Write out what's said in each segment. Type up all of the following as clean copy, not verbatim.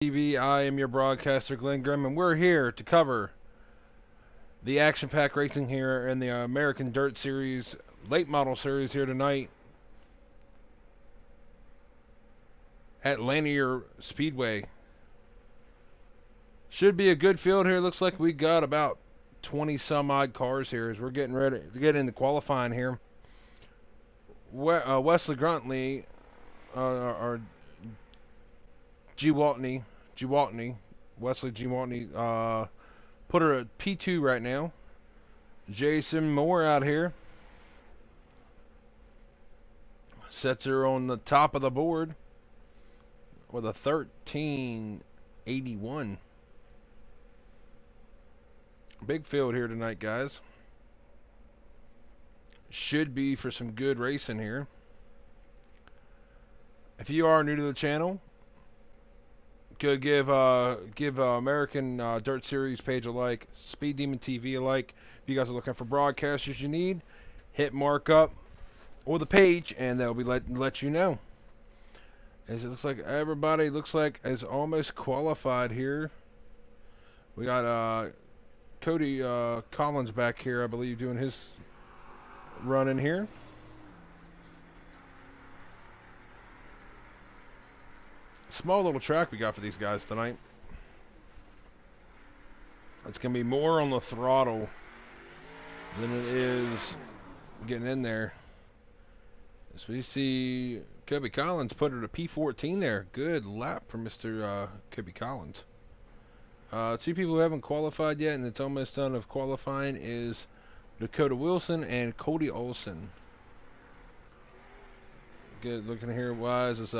TV. I am your broadcaster, Glenn Grimm, and we're here to cover the action-packed racing here in the American Dirt Series, Late Model Series here tonight at Lanier Speedway. Should be a good field here. Looks like we got about 20 some odd cars here as we're getting ready to get into qualifying here. Wesley Gruntley, or Wesley G. Waltney, put her at P2 right now. Jason Moore out here sets her on the top of the board with a 1381. Big field here tonight, guys. Should be for some good racing here. If you are new to the channel, could give American Dirt Series page a like, Speed Demon TV a like. If you guys are looking for broadcasters you need, hit mark up or the page, and they'll be let you know. As it looks like everybody is almost qualified here. We got Cody Collins back here, I believe, doing his run in here. Small little track we got for these guys tonight. It's going to be more on the throttle than it is getting in there. So we see Kobe Collins put her to P14 there. Good lap for Mr. Kobe Collins. Two people who haven't qualified yet, and it's almost done of qualifying, is Dakota Wilson and Cody Olson. Good looking here wise is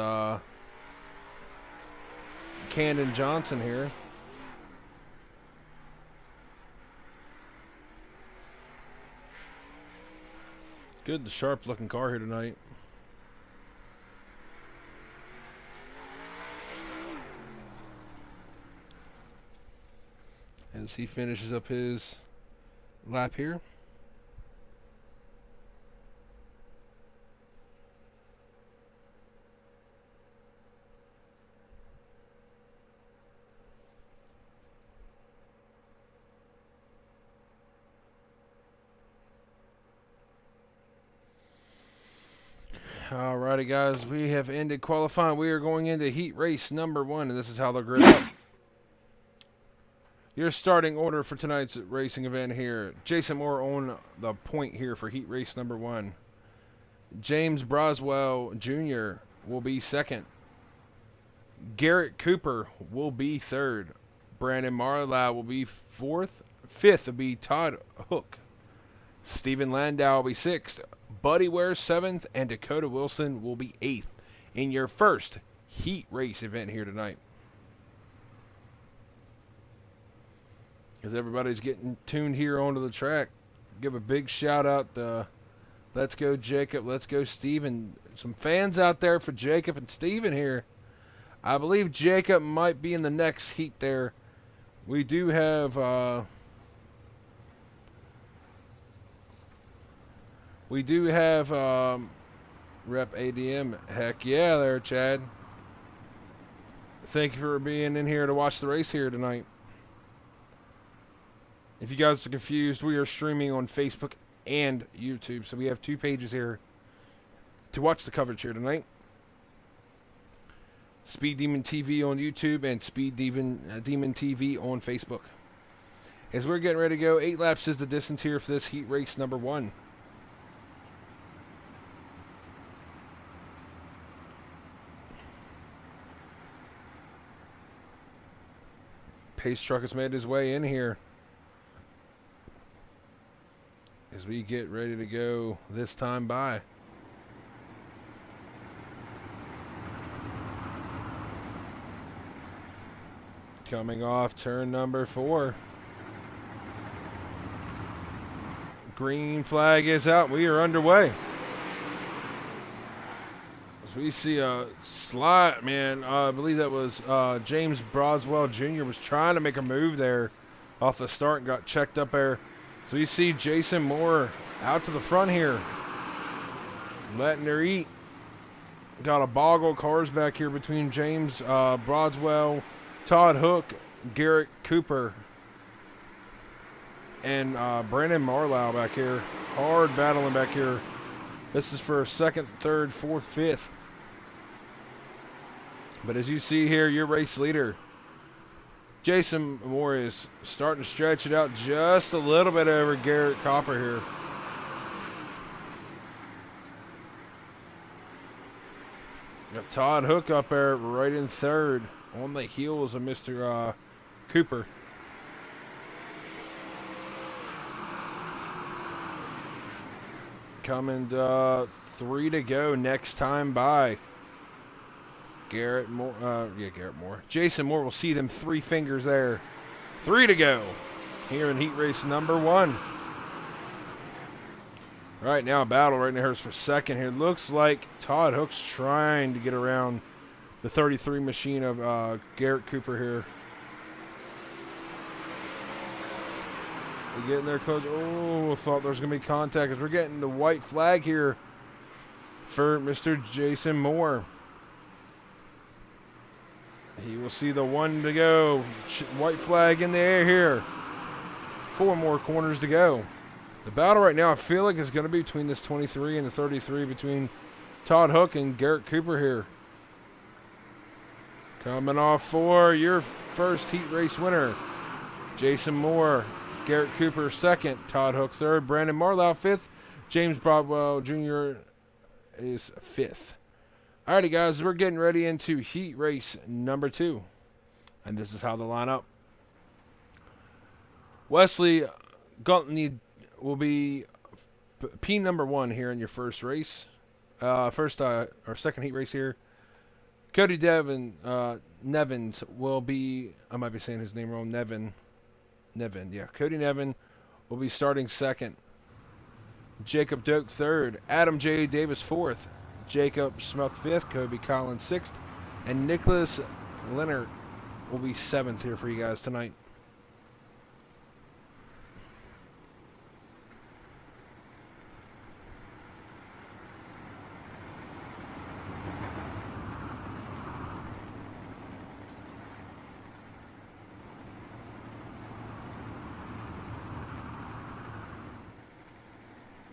Camden Johnson here. Good, the sharp looking car here tonight. As he finishes up his lap here. Alrighty, guys, we have ended qualifying. We are going into heat race number 1, and this is how they'll grid up. Your starting order for tonight's racing event here. Jason Moore on the point here for heat race number 1. James Broswell Jr. will be second. Garrett Cooper will be third. Brandon Marlowe will be fourth. Fifth will be Todd Hook. Stephen Landau will be sixth. Buddy Ware 7th, and Dakota Wilson will be 8th in your first heat race event here tonight. As everybody's getting tuned here onto the track, give a big shout out to Let's Go Jacob, Let's Go Steven. Some fans out there for Jacob and Steven here. I believe Jacob might be in the next heat there. We do have Rep ADM. Heck yeah there, Chad. Thank you for being in here to watch the race here tonight. If you guys are confused, we are streaming on Facebook and YouTube, so we have 2 pages here to watch the coverage here tonight. Speed Demon TV on YouTube and Speed Demon TV on Facebook. As we're getting ready to go, 8 laps is the distance here for this heat race number 1. Pace truck has made his way in here as we get ready to go this time by. Coming off turn number 4. Green flag is out. We are underway. As we see a slide, man. I believe that was James Broswell Jr. was trying to make a move there off the start and got checked up there. So you see Jason Moore out to the front here, letting her eat. Got a boggle cars back here between James Brodswell Todd Hook, Garrett Cooper, and Brandon Marlowe back here. Hard battling back here. This is for second, third, fourth, fifth. But as you see here, your race leader, Jason Moore, is starting to stretch it out just a little bit over Garrett Cooper here. Got Todd Hook up there right in third on the heels of Mr. Cooper. Coming 3 to go next time by. Garrett Moore, Garrett Moore. Jason Moore will see them 3 fingers there. 3 to go here in heat race number 1. Right now, a battle right now for second here. Looks like Todd Hook's trying to get around the 33 machine of Garrett Cooper here. We're getting there close. Oh, thought there was going to be contact as we're getting the white flag here for Mr. Jason Moore. He will see the 1 to go. White flag in the air here. 4 more corners to go. The battle right now, I feel like, is going to be between this 23 and the 33, between Todd Hook and Garrett Cooper here. Coming off for your first heat race winner, Jason Moore. Garrett Cooper second, Todd Hook third, Brandon Marlowe fifth, James Brodwell Jr. is fifth. Alrighty, guys, we're getting ready into heat race number 2. And this is how they line up. Wesley Guntney will be P number 1 here in your first race. Or second heat race here. Cody Nevins will be, I might be saying his name wrong, Nevin, yeah. Cody Nevin will be starting second. Jacob Doak third. Adam J. Davis fourth. Jacob Schmuck fifth, Kobe Collins sixth, and Nicholas Leonard will be 7th here for you guys tonight.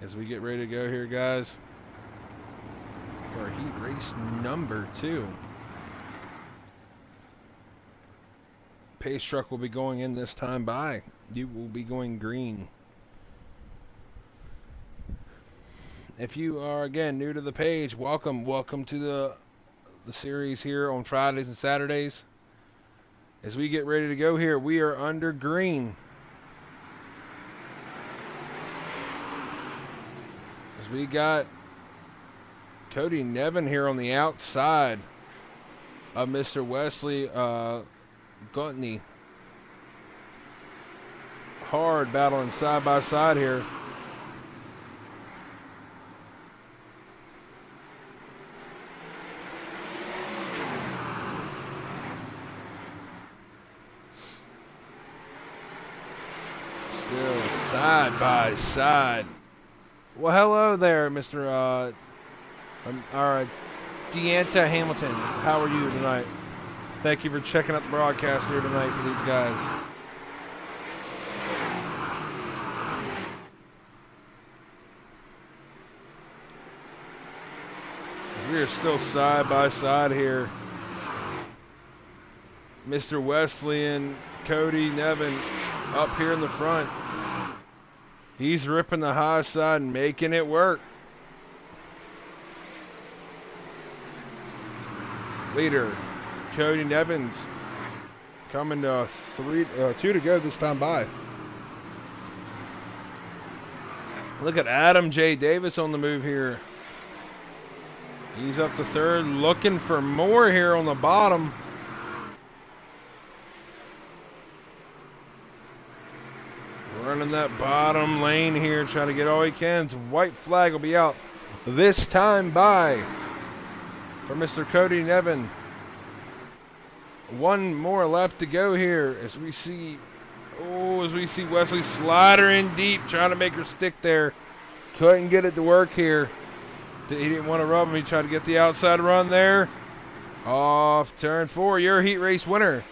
As we get ready to go here, guys, for heat race number 2. Pace truck will be going in this time by. You will be going green. If you are, again, new to the page, welcome to the series here on Fridays and Saturdays. As we get ready to go here, we are under green. As we got Cody Nevin here on the outside of Mr. Wesley Guntney. Hard battling side by side here. Still side by side. Well, hello there, Mr. Deanta Hamilton. How are you tonight? Thank you for checking out the broadcast here tonight for these guys. We are still side by side here. Mr. Wesley and Cody Nevin up here in the front. He's ripping the high side and making it work. Leader Cody Nevins coming to 2 to go this time by. Look at Adam J. Davis on the move here. He's up to 3rd, looking for more here on the bottom. Running that bottom lane here, trying to get all he can. White flag will be out this time by for Mr. Cody Nevin. 1 more lap to go here as we see Wesley slider in deep, trying to make her stick there. Couldn't get it to work here. He didn't want to rub him. He tried to get the outside run there. Off turn 4, your heat race winner,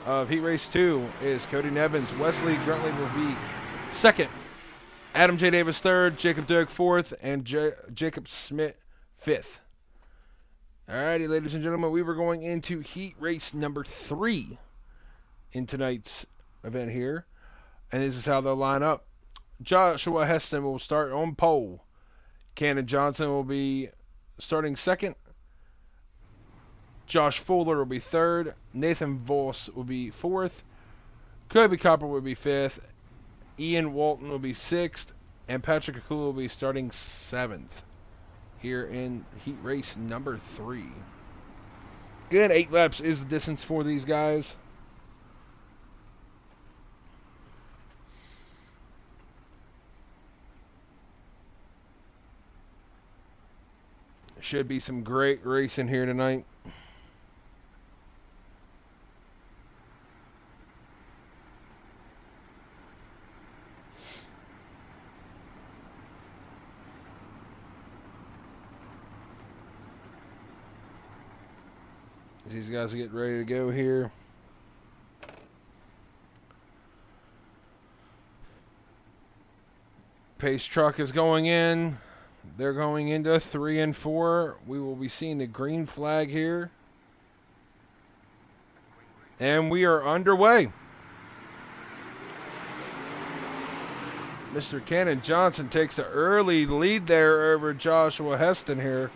of Heat Race 2 is Cody Nevins. Wesley Gruntley will be second. Adam J. Davis third. Jacob Doak fourth. And Jacob Smith fifth. Alrighty, ladies and gentlemen, we were going into Heat Race number 3 in tonight's event here. And this is how they'll line up. Joshua Heston will start on pole. Cannon Johnson will be starting second. Josh Fuller will be third. Nathan Voss will be fourth. Kobe Copper will be fifth. Ian Walton will be sixth. And Patrick Akula will be starting seventh here in Heat Race number 3. Again, 8 laps is the distance for these guys. Should be some great racing here tonight. These guys are getting ready to go here. Pace truck is going in. They're going into 3 and 4. We will be seeing the green flag here. And we are underway. Mr. Cannon Johnson takes an early lead there over Joshua Heston here.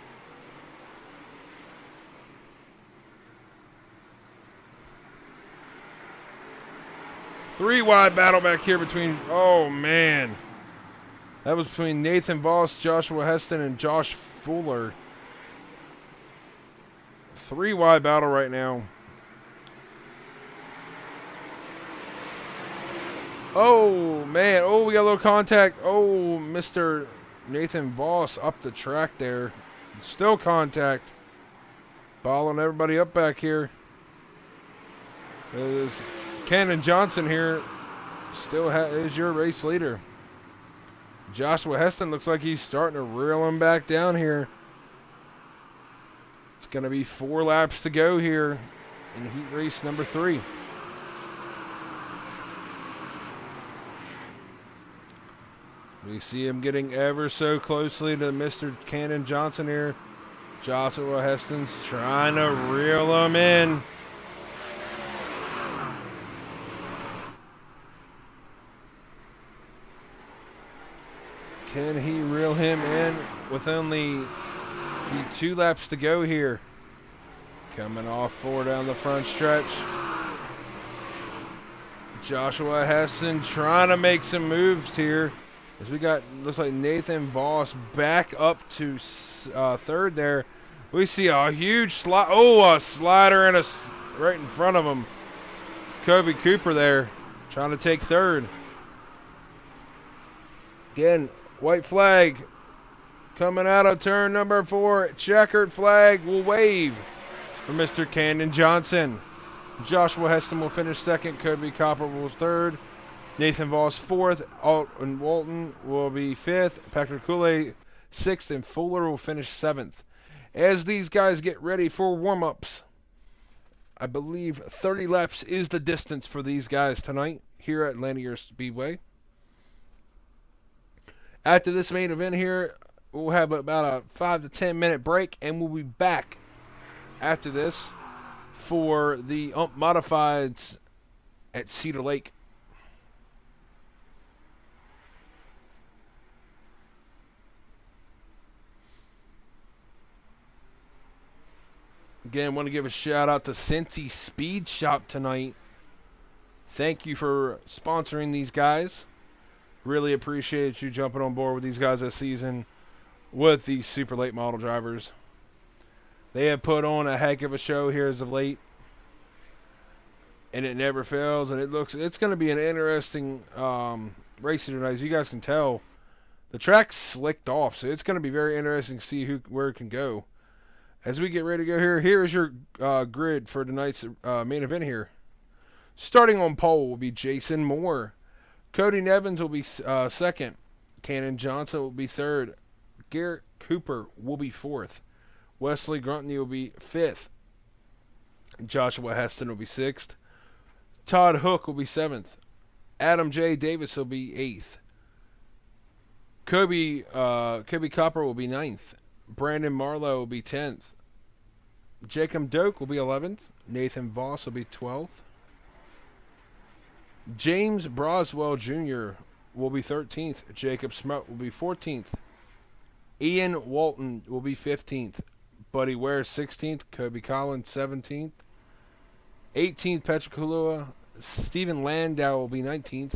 Three wide battle back here between, oh man. That was between Nathan Voss, Joshua Heston, and Josh Fuller. 3 wide battle right now. Oh, man. Oh, we got a little contact. Oh, Mr. Nathan Voss up the track there. Still contact. Balling everybody up back here. Is Cannon Johnson here. Still is your race leader. Joshua Heston looks like he's starting to reel him back down here. It's going to be 4 laps to go here in Heat Race number 3. We see him getting ever so closely to Mr. Cannon Johnson here. Joshua Heston's trying to reel him in. Can he reel him in with only 2 laps to go here? Coming off 4 down the front stretch. Joshua Heston trying to make some moves here. As we got, looks like Nathan Voss back up to third there. We see a huge slide. Oh, a slider and right in front of him. Kobe Cooper there trying to take third. Again, white flag coming out of turn number 4. Checkered flag will wave for Mr. Cannon Johnson. Joshua Heston will finish second. Kobe Copper will third. Nathan Voss fourth. Alton Walton will be fifth. Patrick Koule sixth. And Fuller will finish seventh. As these guys get ready for warm-ups, I believe 30 laps is the distance for these guys tonight here at Lanier Speedway. After this main event here, we'll have about a 5 to 10 minute break, and we'll be back after this for the UMP Modifieds at Cedar Lake. Again, want to give a shout out to Cincy Speed Shop tonight. Thank you for sponsoring these guys. Really appreciate you jumping on board with these guys this season with these super late model drivers. They have put on a heck of a show here as of late, and it never fails. And it's going to be an interesting racing tonight. As you guys can tell, the track's slicked off, so it's going to be very interesting to see where it can go. As we get ready to go here is your grid for tonight's main event here. Starting on pole will be Jason Moore. Cody Nevins will be second. Cannon Johnson will be third. Garrett Cooper will be fourth. Wesley Gruntley will be fifth. Joshua Heston will be sixth. Todd Hook will be 7th. Adam J. Davis will be 8th. Kobe Copper will be 9th. Brandon Marlowe will be 10th. Jacob Doak will be 11th. Nathan Voss will be 12th. James Broswell Jr. will be 13th. Jacob Smut will be 14th. Ian Walton will be 15th. Buddy Ware 16th. Kobe Collins 17th. 18th Petrikulua. Stephen Landau will be 19th.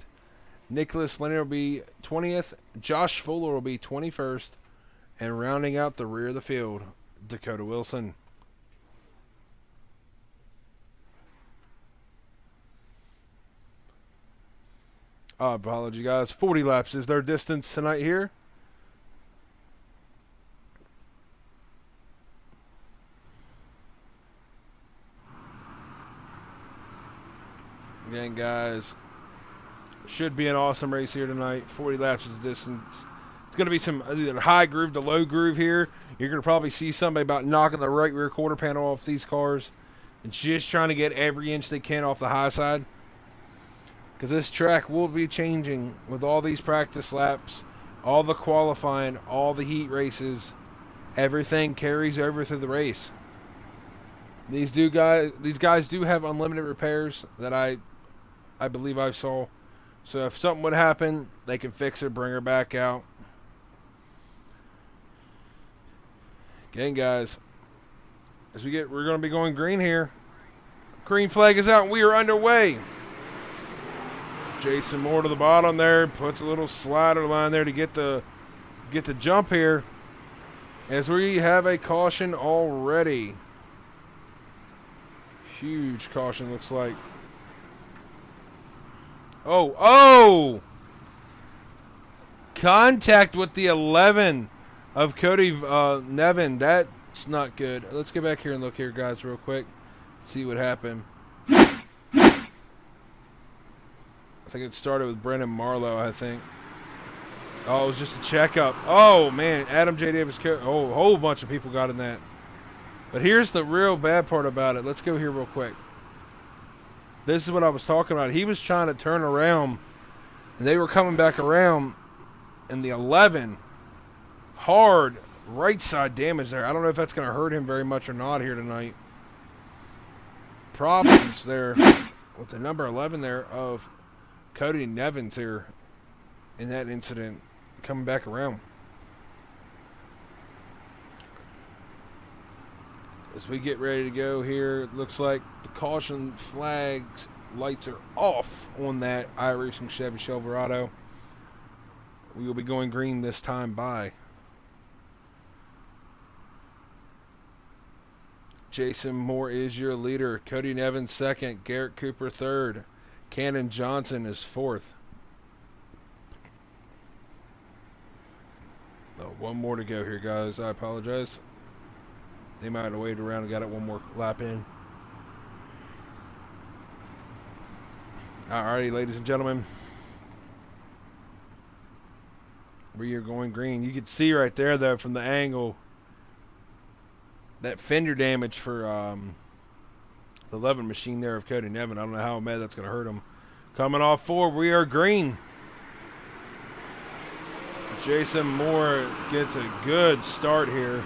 Nicholas Lanier will be 20th. Josh Fuller will be 21st. And rounding out the rear of the field, Dakota Wilson. Apology, guys. 40 laps is their distance tonight here. Again, guys, should be an awesome race here tonight. 40 laps is the distance. It's going to be some either high groove to low groove here. You're going to probably see somebody about knocking the right rear quarter panel off these cars and just trying to get every inch they can off the high side. Because this track will be changing with all these practice laps, all the qualifying, all the heat races. Everything carries over through the race. These guys do have unlimited repairs that I believe I saw. So if something would happen, they can fix it, bring her back out. Again, guys, we're going to be going green here. Green flag is out, and we are underway. Jason Moore to the bottom there, puts a little slider line there to get the jump here. As we have a caution already. Huge caution, looks like. Oh! Contact with the 11 of Cody Nevin. That's not good. Let's get back here and look here, guys, real quick. See what happened. I think it started with Brendan Marlowe, I think. Oh, it was just a checkup. Oh, man. Adam J. Davis. Oh, a whole bunch of people got in that. But here's the real bad part about it. Let's go here real quick. This is what I was talking about. He was trying to turn around, and they were coming back around, and the 11, hard right side damage there. I don't know if that's going to hurt him very much or not here tonight. Problems there with the number 11 there of Cody Nevins here in that incident coming back around. As we get ready to go here, it looks like the caution flags lights are off on that iRacing Chevy Silverado. We will be going green this time by. Jason Moore is your leader. Cody Nevin second. Garrett Cooper third. Cannon Johnson is fourth. Oh, one more to go here, guys. I apologize. They might have waited around and got it one more lap in. Alrighty, ladies and gentlemen. We are going green. You can see right there, though, from the angle, that fender damage for the 11 machine there of Cody Nevin. I don't know how bad that's going to hurt him. Coming off forward, we are green. Jason Moore gets a good start here.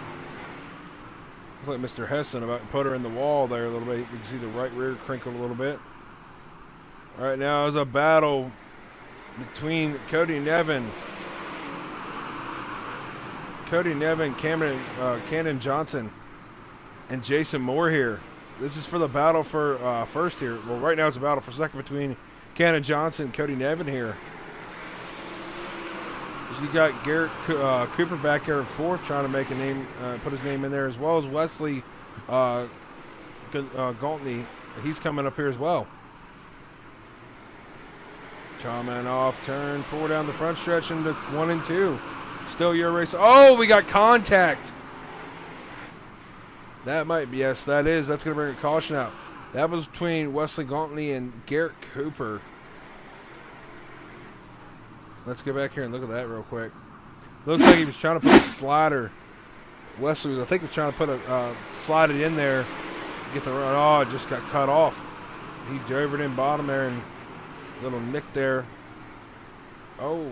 Looks like Mr. Heston about to put her in the wall there a little bit. You can see the right rear crinkle a little bit. All right, now is a battle between Cody Nevin, Cannon Johnson, and Jason Moore here. This is for the battle for first here. Well, right now it's a battle for second between Cannon Johnson and Cody Nevin here. You got Garrett Cooper back here at fourth, trying to make a name, put his name in there, as well as Wesley Galtney. He's coming up here as well. Coming off turn 4 down the front stretch into 1 and 2. Still your race. Oh, we got contact. That might be, yes, that is. That's going to bring a caution out. That was between Wesley Galtney and Garrett Cooper. Let's go back here and look at that real quick. Looks like he was trying to put a slider. Wesley was, I think, was trying to put slide it in there, get the run. Oh, it just got cut off. He drove it in bottom there and little nick there. Oh.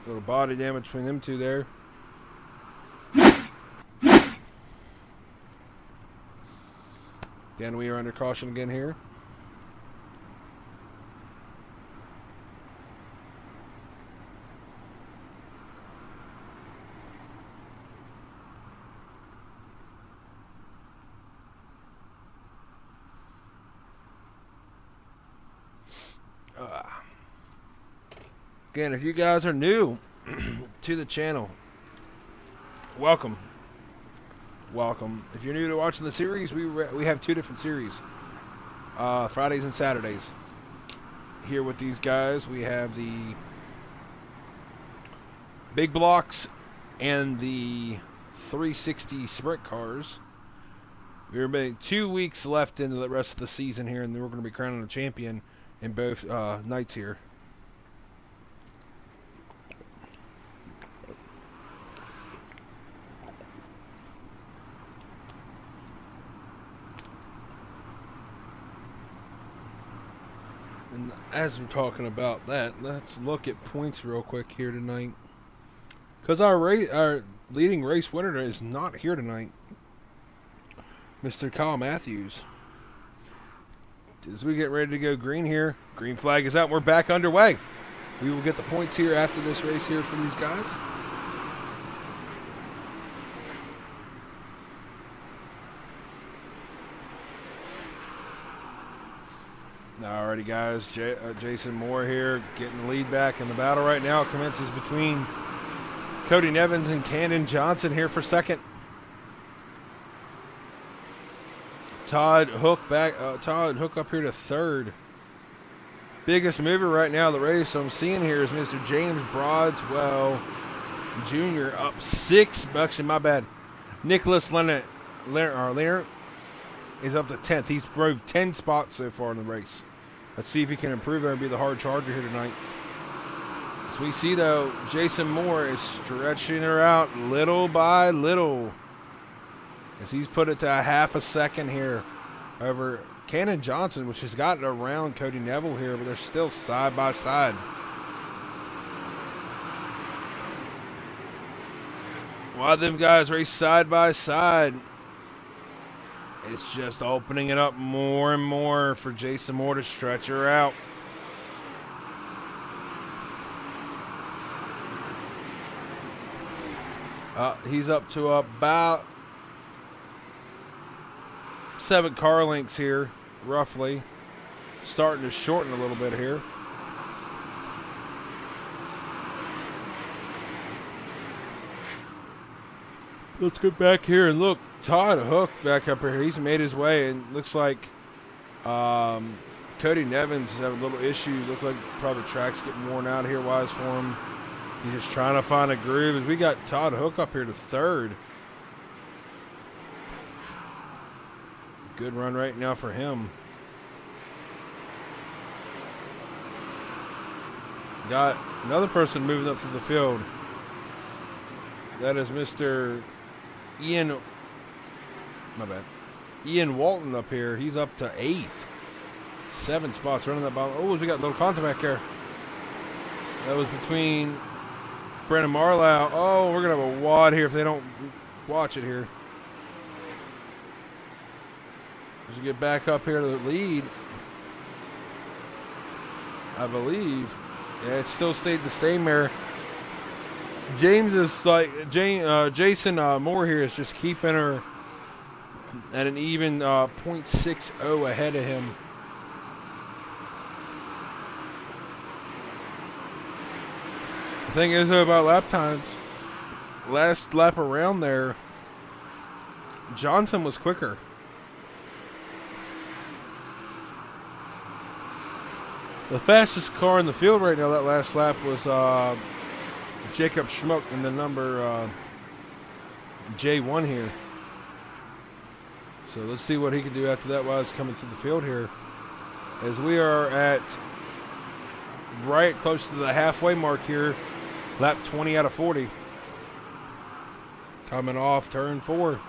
Little body damage between them two there. Again, we are under caution again here. Again, if you guys are new to the channel, welcome. Welcome. If you're new to watching the series, we have 2 different series, Fridays and Saturdays. Here with these guys, we have the big blocks and the 360 sprint cars. We're about 2 weeks left into the rest of the season here, and then we're going to be crowning a champion in both nights here. And as we're talking about that, let's look at points real quick here tonight. Because our leading race winner is not here tonight, Mr. Kyle Matthews. As we get ready to go green here, green flag is out. We're back underway. We will get the points here after this race here from these guys. Alrighty, guys. Jason Moore here getting the lead back in the battle right now. It commences between Cody Nevins and Cannon Johnson here for second. Todd Hook up here to third. Biggest mover right now of the race I'm seeing here is Mr. James Broadswell Jr. up 6. Actually, my bad. Nicholas Lanier is up to 10th. He's broke 10 spots so far in the race. Let's see if he can improve and be the hard charger here tonight. As we see, though, Jason Moore is stretching her out little by little, as he's put it to a half a second here over Cannon Johnson, which has gotten around Cody Neville here, but they're still side by side. While them guys race side by side, it's just opening it up more and more for Jason Moore to stretch her out. He's up to about 7 car lengths here, roughly. Starting to shorten a little bit here. Let's get back here and look. Todd Hook back up here. He's made his way, and looks like Cody Nevins is having a little issue. Looks like probably the track's getting worn out here wise for him. He's just trying to find a groove. As we got Todd Hook up here to third. Good run right now for him. Got another person moving up through the field. That is Mr. Ian Walton up here. He's up to 8th. 7 spots running that bottom. Oh, we got a little contact back there. That was between Brandon Marlowe. Oh, we're going to have a wad here if they don't watch it here. As we get back up here to the lead, I believe. Yeah, it still stayed the same there. James is like Jason Moore here is just keeping her at an even 0.60 ahead of him. The thing is, though, about lap times, last lap around there, Johnson was quicker. The fastest car in the field right now that last lap was Jacob Schmuck in the number J1 here. So let's see what he can do after that while he's coming through the field here. As we are at right close to the halfway mark here, lap 20 out of 40. Coming off turn 4.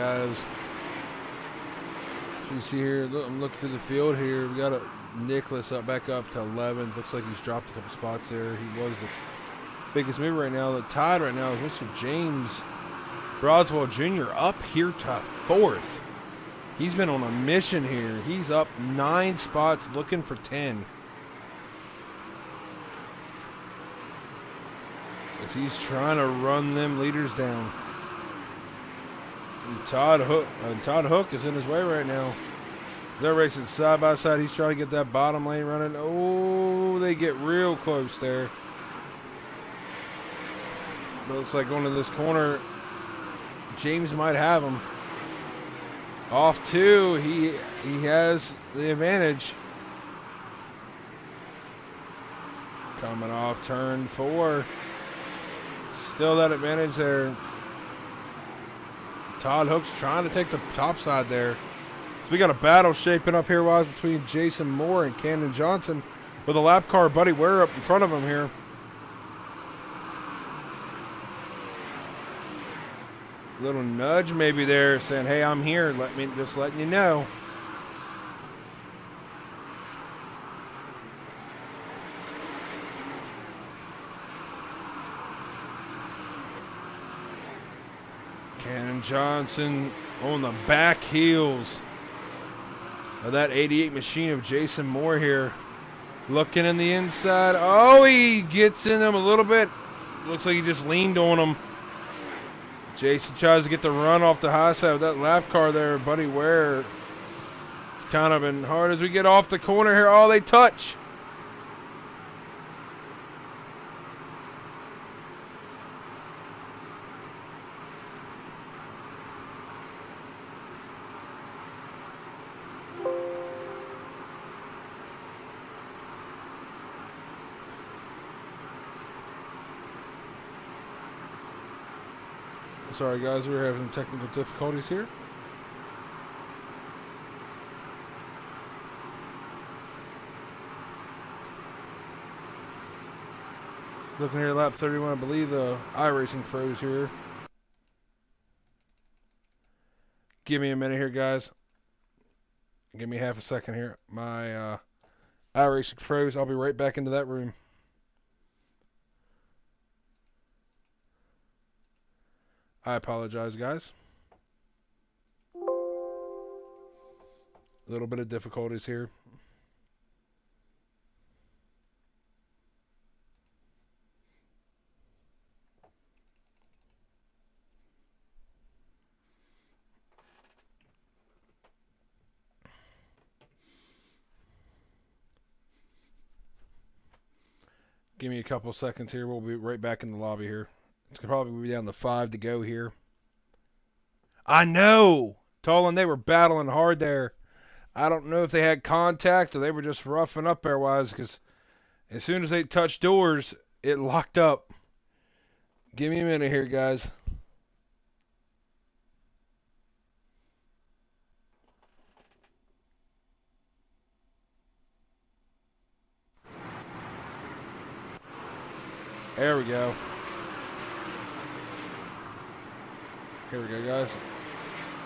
guys. So you see here, I'm looking through the field here. We got a Nicholas back up to 11s. Looks like he's dropped a couple spots there. He was the biggest mover right now. The tide right now is Mr. James Broswell Jr. up here to 4th. He's been on a mission here. He's up 9 spots looking for 10. As he's trying to run them leaders down. And Todd Hook is in his way right now. They're racing side by side. He's trying to get that bottom lane running. Oh, they get real close there. But looks like going to this corner, James might have him. Off 2, he has the advantage. Coming off turn 4. Still that advantage there. Todd Hook's trying to take the top side there. So we got a battle shaping up here, guys, between Jason Moore and Cannon Johnson with a lap car Buddy Ware up in front of him here. Little nudge maybe there saying, hey, I'm here. Just letting you know. Cannon Johnson on the back heels of that 88 machine of Jason Moore here. Looking in the inside. Oh, he gets in him a little bit. Looks like he just leaned on him. Jason tries to get the run off the high side of that lap car there. Buddy Ware. It's kind of been hard as we get off the corner here. Oh, they touch. Sorry guys, we're having technical difficulties here. Looking here at lap 31, I believe the iRacing froze here. Give me a minute here, guys. Give me half a second here. My iRacing froze. I'll be right back into that room. I apologize, guys. A little bit of difficulties here. Give me a couple seconds here. We'll be right back in the lobby here. It's probably be down to 5 to go here. I know! Tolan, they were battling hard there. I don't know if they had contact or they were just roughing up airwise because as soon as they touched doors, it locked up. Give me a minute here, guys. There we go. Here we go, guys.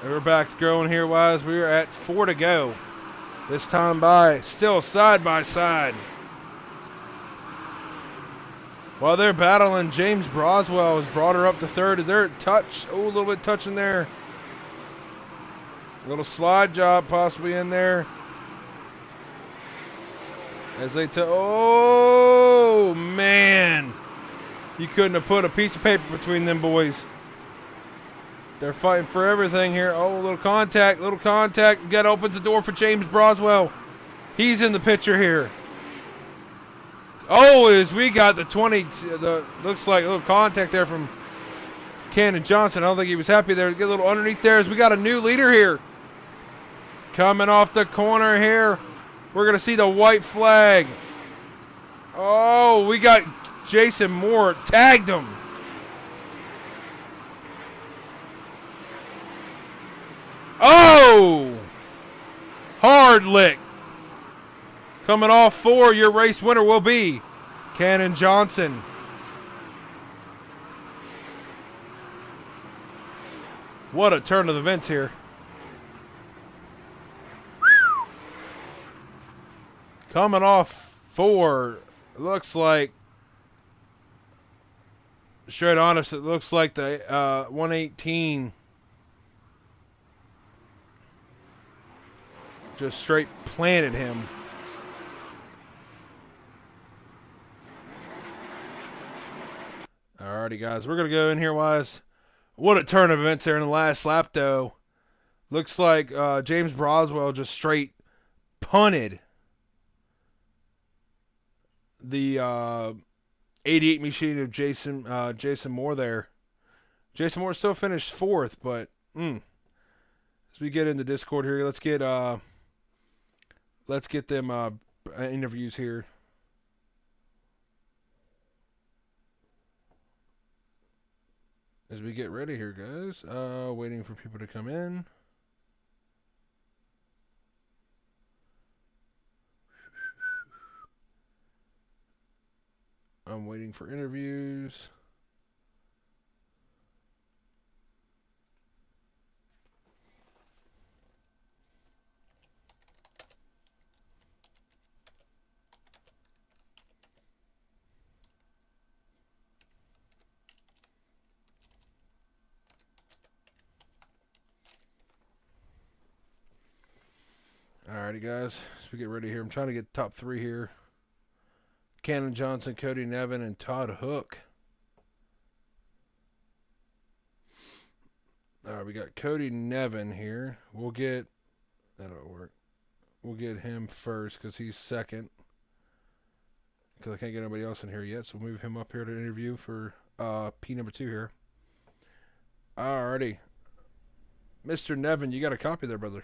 And we're back going here, wise. We are at 4 to go. This time by still side by side. While they're battling, James Broswell has brought her up to 3rd. They're touch. Oh, a little bit touching there. A little slide job possibly in there. As they oh, man. You couldn't have put a piece of paper between them boys. They're fighting for everything here. Oh, a little contact, little contact. That opens the door for James Broswell. He's in the picture here. Oh, as we got the 20, looks like a little contact there from Cannon Johnson. I don't think he was happy there. Get a little underneath there as we got a new leader here. Coming off the corner here. We're going to see the white flag. Oh, we got Jason Moore. Tagged him. Oh! Hard lick. Coming off 4, your race winner will be Cannon Johnson. What a turn of events here. Coming off 4, looks like, straight honest, it looks like the 118 just straight planted him. Alrighty, guys, we're going to go in here, Wise. What a turn of events there in the last lap, though. Looks like James Broswell just straight punted the 88 machine of Jason Moore there. Jason Moore still finished 4th, but as we get into Discord here, let's get them interviews here. As we get ready here, guys. Waiting for people to come in. I'm waiting for interviews. Alrighty, guys. As we get ready here, I'm trying to get top 3 here. Cannon Johnson, Cody Nevin, and Todd Hook. Alright, we got Cody Nevin here. That'll work. We'll get him first because he's second. Because I can't get anybody else in here yet, so we'll move him up here to interview for P number 2 here. Alrighty. Mr. Nevin, you got a copy there, brother?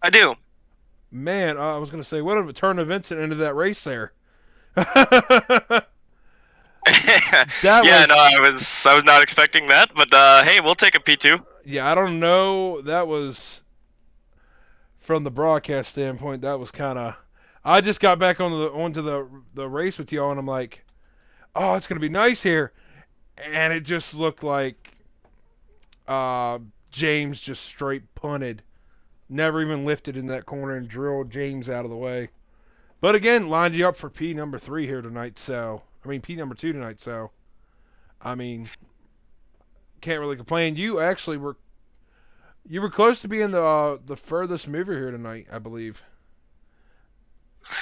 I do. Man, I was going to say, what a turn of events into that race there. I was not expecting that, but hey, we'll take a P2. Yeah, I don't know. That was, from the broadcast standpoint, that was kind of. I just got back onto the race with y'all, and I'm like, oh, it's gonna be nice here, and it just looked like James just straight punted. Never even lifted in that corner and drilled James out of the way. But again, lined you up for P number 3 here tonight, so... P number 2 tonight, so... can't really complain. You actually were... You were close to being the furthest mover here tonight, I believe.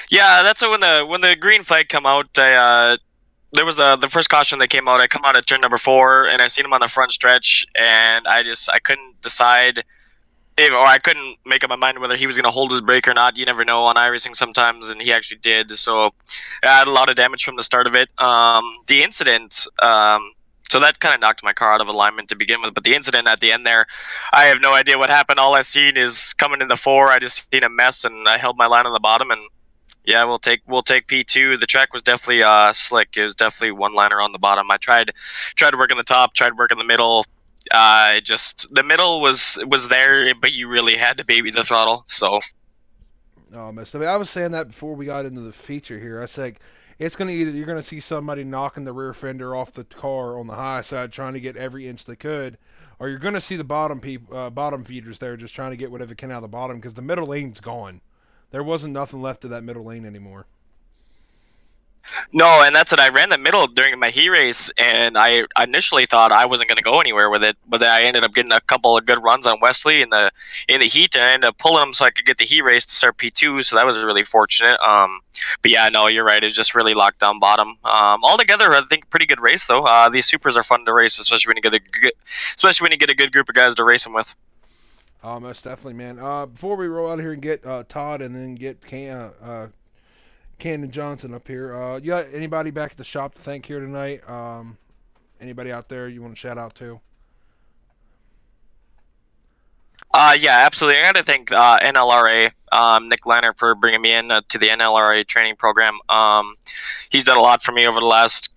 Yeah, that's when the green flag come out, there was the first caution that came out. I come out at turn number 4, and I seen him on the front stretch, and I couldn't decide... or I couldn't make up my mind whether he was going to hold his brake or not. You never know on iRacing sometimes, and he actually did. So I had a lot of damage from the start of it. The incident, so that kind of knocked my car out of alignment to begin with. But the incident at the end there, I have no idea what happened. All I seen is coming in the 4. I just seen a mess, and I held my line on the bottom. And yeah, we'll take P2. The track was definitely slick. It was definitely one liner on the bottom. I tried to work in the top, tried to work in the middle. The middle was there, but you really had to baby the throttle. So, oh, I was saying that before we got into the feature here. I said it's gonna you're gonna see somebody knocking the rear fender off the car on the high side, trying to get every inch they could, or you're gonna see the bottom feeders there just trying to get whatever can out of the bottom because the middle lane's gone. There wasn't nothing left of that middle lane anymore. No, and that's what I ran the middle during my heat race, and I initially thought I wasn't going to go anywhere with it, but then I ended up getting a couple of good runs on Wesley in the heat, and I ended up pulling them so I could get the heat race to start P2. So that was really fortunate. But yeah, no, you're right. It's just really locked down bottom. Altogether, I think pretty good race though. These supers are fun to race, especially when you get a good group of guys to race them with. Most definitely, man. Before we roll out here and get Todd and then get Cannon Johnson up here. You got anybody back at the shop to thank here tonight? Anybody out there you want to shout out to? Yeah, absolutely. I got to thank NLRA, Nick Lanier, for bringing me in to the NLRA training program. He's done a lot for me over the last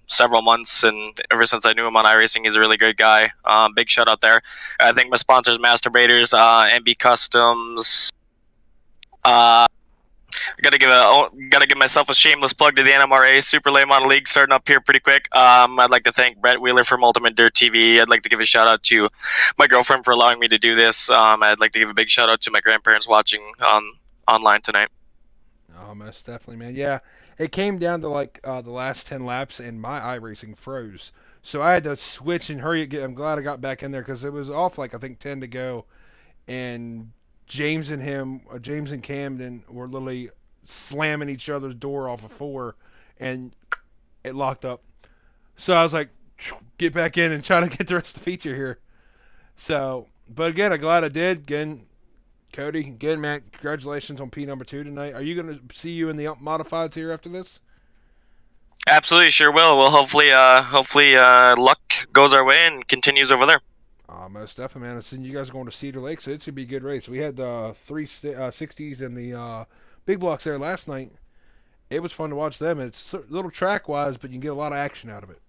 several months, and ever since I knew him on iRacing, he's a really good guy. Big shout out there. I thank my sponsors, Masturbators, MB Customs, Gotta give myself a shameless plug to the NMRA Super Late Model League starting up here pretty quick. I'd like to thank Brett Wheeler from Ultimate Dirt TV. I'd like to give a shout out to my girlfriend for allowing me to do this. I'd like to give a big shout out to my grandparents watching online tonight. Oh, most definitely, man. Yeah, it came down to like the last 10 laps, and my iRacing froze. So I had to switch and hurry. I'm glad I got back in there because it was off like I think 10 to go, and James and Camden were literally slamming each other's door off of 4, and it locked up. So I was like, get back in and try to get the rest of the feature here. So, but again, I'm glad I did. Again, Cody, again, man, congratulations on P number 2 tonight. Are you going to see you in the UMP Modifieds here after this? Absolutely, sure will. Well, hopefully, luck goes our way and continues over there. Most definitely, man. I seen you guys are going to Cedar Lake, so it should be a good race. We had 360s in the big blocks there last night. It was fun to watch them. It's a little track-wise, but you can get a lot of action out of it.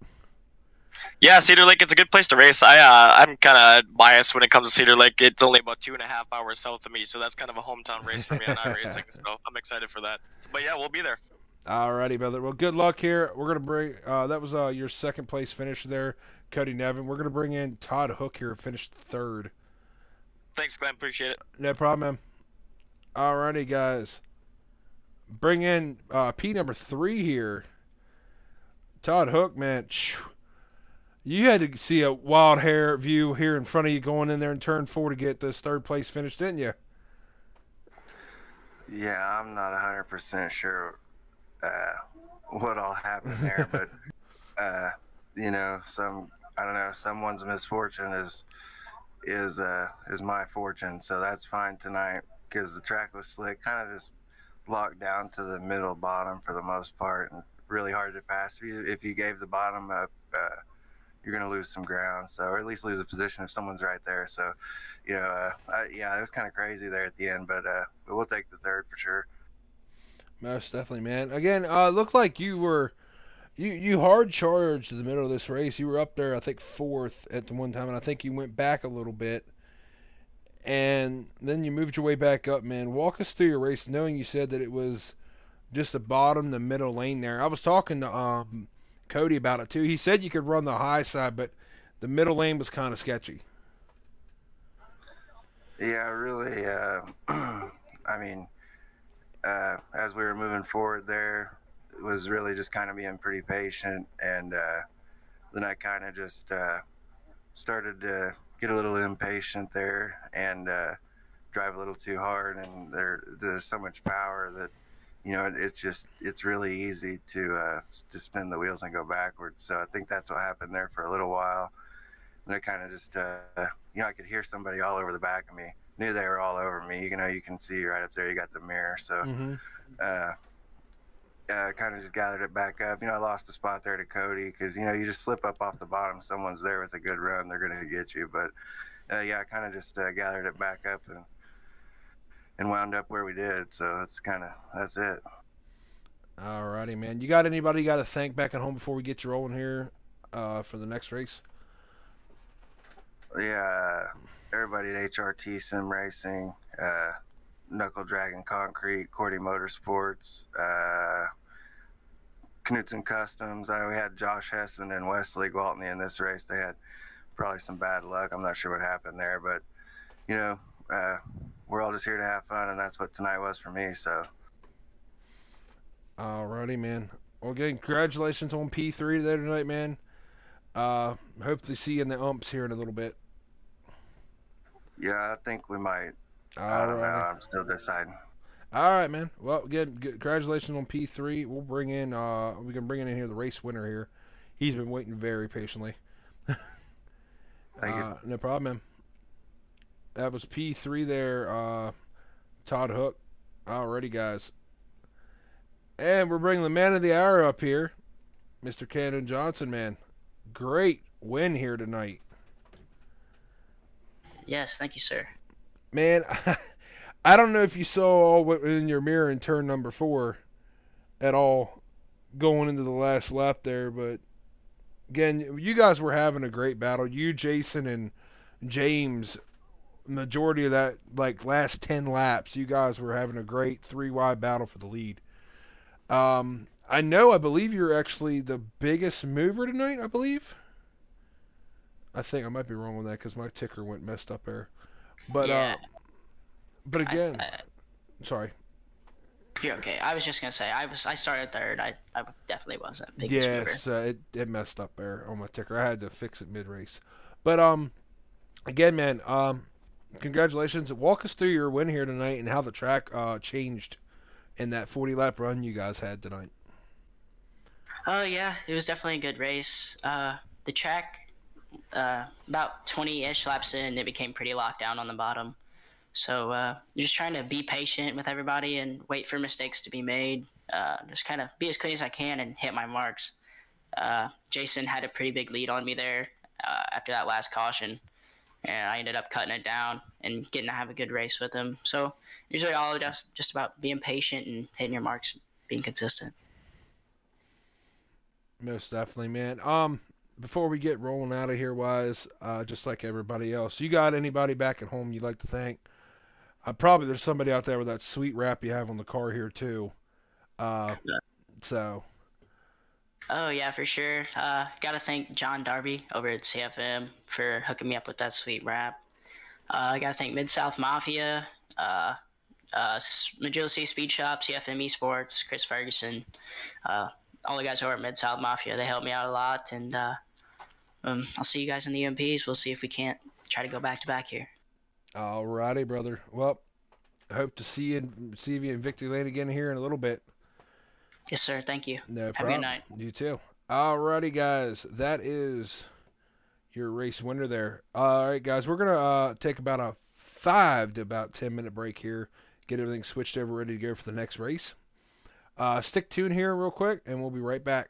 Yeah, Cedar Lake, it's a good place to race. I'm kind of biased when it comes to Cedar Lake. It's only about 2.5 hours south of me, so that's kind of a hometown race for me on iRacing. So I'm excited for that. But yeah, we'll be there. Alrighty, brother. Well, good luck here. We're gonna bring. That was your second place finish there, Cody Nevin. We're gonna bring in Todd Hook here, finished 3rd. Thanks, Glenn. Appreciate it. No problem, man. Alrighty, guys. Bring in P number 3 here. Todd Hook, man. You had to see a wild hair view here in front of you going in there in turn 4 to get this 3rd place finish, didn't you? Yeah, I'm not 100% sure what all happened there, but you know, I don't know, someone's misfortune is my fortune, so that's fine tonight because the track was slick, kind of just locked down to the middle bottom for the most part, and really hard to pass. If you gave the bottom up, you're gonna lose some ground, so or at least lose a position if someone's right there. So, you know, yeah, it was kind of crazy there at the end, but we'll take the 3rd for sure. Most definitely, man. Again, looked like you were you hard charged in the middle of this race. You were up there, I think 4th at the one time, and I think you went back a little bit, and then you moved your way back up, man. Walk us through your race, knowing you said that it was just the bottom, the middle lane there. I was talking to Cody about it too. He said you could run the high side, but the middle lane was kind of sketchy. Yeah, really. I mean, as we were moving forward there, it was really just kind of being pretty patient, and then I kind of just started to get a little impatient there and drive a little too hard, and there's so much power that, you know, it's really easy to spin the wheels and go backwards. So I think that's what happened there for a little while. And I kind of just, you know, I could hear somebody all over the back of me. Knew they were all over me. You know, you can see right up there, you got the mirror. So I kind of just gathered it back up. You know, I lost a spot there to Cody because, you know, you just slip up off the bottom. Someone's there with a good run, they're going to get you. But, yeah, I kind of just gathered it back up and wound up where we did. So that's it. Alrighty, man. You got anybody you got to thank back at home before we get you rolling here for the next race? Yeah, everybody at HRT Sim Racing, Knuckle Dragon Concrete, Cordy Motorsports, Knutson Customs. I know we had Josh Hessen and Wesley Gwaltney in this race. They had probably some bad luck. I'm not sure what happened there, but, you know, we're all just here to have fun, and that's what tonight was for me. So. Alrighty, man. Well, again, congratulations on P3 there tonight, man. Hope to see you in the umps here in a little bit. Yeah, I think we might. I don't know. I'm still deciding. All right, man. Well, again, congratulations on P3. We'll bring in. We can bring in here the race winner here. He's been waiting very patiently. Thank you. No problem, man. That was P3 there. Todd Hook. Alrighty, guys. And we're bringing the man of the hour up here, Mr. Camden Johnson, man. Great win here tonight. Yes, thank you, sir. Man, I don't know if you saw all what was in your mirror in turn number 4 at all going into the last lap there, but again, you guys were having a great battle. You, Jason, and James majority of that, like last 10 laps, you guys were having a great 3 wide battle for the lead. I believe you're actually the biggest mover tonight, I believe. I think I might be wrong with that because my ticker went messed up there. But Yeah. but again, sorry. You're okay. I was just gonna say I started third. I definitely wasn't biggest mover. Yes, it messed up there on my ticker. I had to fix it mid race. But again, man, congratulations. Walk us through your win here tonight and how the track changed in that 40 lap run you guys had tonight. Oh yeah, it was definitely a good race. The track, about 20-ish laps in, it became pretty locked down on the bottom. So you're just trying to be patient with everybody and wait for mistakes to be made. Just kind of be as clean as I can and hit my marks. Jason had a pretty big lead on me there after that last caution, and I ended up cutting it down and getting to have a good race with him. So usually all just about being patient and hitting your marks, being consistent. Most definitely, man. Before we get rolling out of here, Wise, just like everybody else, you got anybody back at home you'd like to thank? Probably there's somebody out there with that sweet wrap you have on the car here too. So. Oh yeah, for sure. Gotta thank John Darby over at CFM for hooking me up with that sweet wrap. I gotta thank Mid South Mafia, Cincy Speed Shop, CFM Esports, Chris Ferguson, all the guys over at Mid South Mafia. They helped me out a lot, and I'll see you guys in the UMPs. We'll see if we can't try to go back to back here. Alrighty, brother. Well, I hope to see you in Victory Lane again here in a little bit. Yes, sir. Thank you. No Have problem. a good night. You too. Alrighty, guys. That is your race winner there. Alright, guys. We're going to take about a 5 to about 10 minute break here. Get everything switched over, ready to go for the next race. Stick tuned here real quick, and we'll be right back.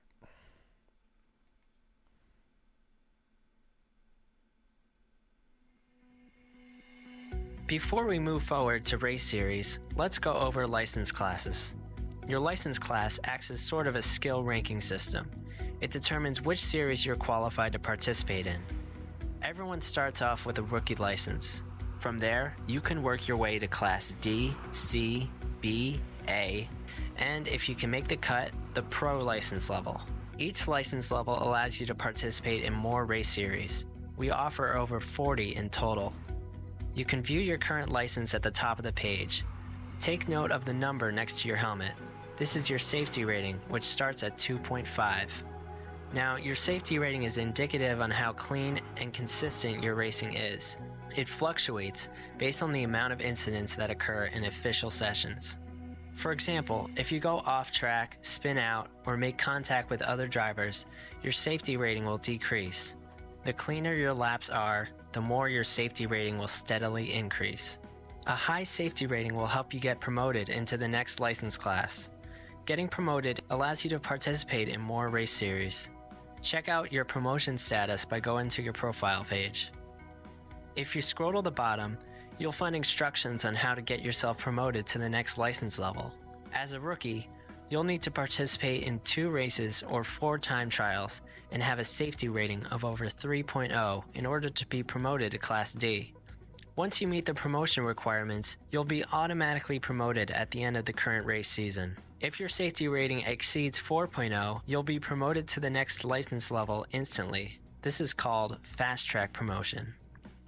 Before we move forward to race series, let's go over license classes. Your license class acts as sort of a skill ranking system. It determines which series you're qualified to participate in. Everyone starts off with a rookie license. From there, you can work your way to Class D, C, B, A, and if you can make the cut, the pro license level. Each license level allows you to participate in more race series. We offer over 40 in total. You can view your current license at the top of the page. Take note of the number next to your helmet. This is your safety rating, which starts at 2.5. Now, your safety rating is indicative on how clean and consistent your racing is. It fluctuates based on the amount of incidents that occur in official sessions. For example, if you go off track, spin out, or make contact with other drivers, your safety rating will decrease. The cleaner your laps are, the more your safety rating will steadily increase. A high safety rating will help you get promoted into the next license class. Getting promoted allows you to participate in more race series. Check out your promotion status by going to your profile page. If you scroll to the bottom, you'll find instructions on how to get yourself promoted to the next license level. As a rookie, you'll need to participate in 2 races or 4 time trials and have a safety rating of over 3.0 in order to be promoted to Class D. Once you meet the promotion requirements, you'll be automatically promoted at the end of the current race season. If your safety rating exceeds 4.0, you'll be promoted to the next license level instantly. This is called Fast Track Promotion.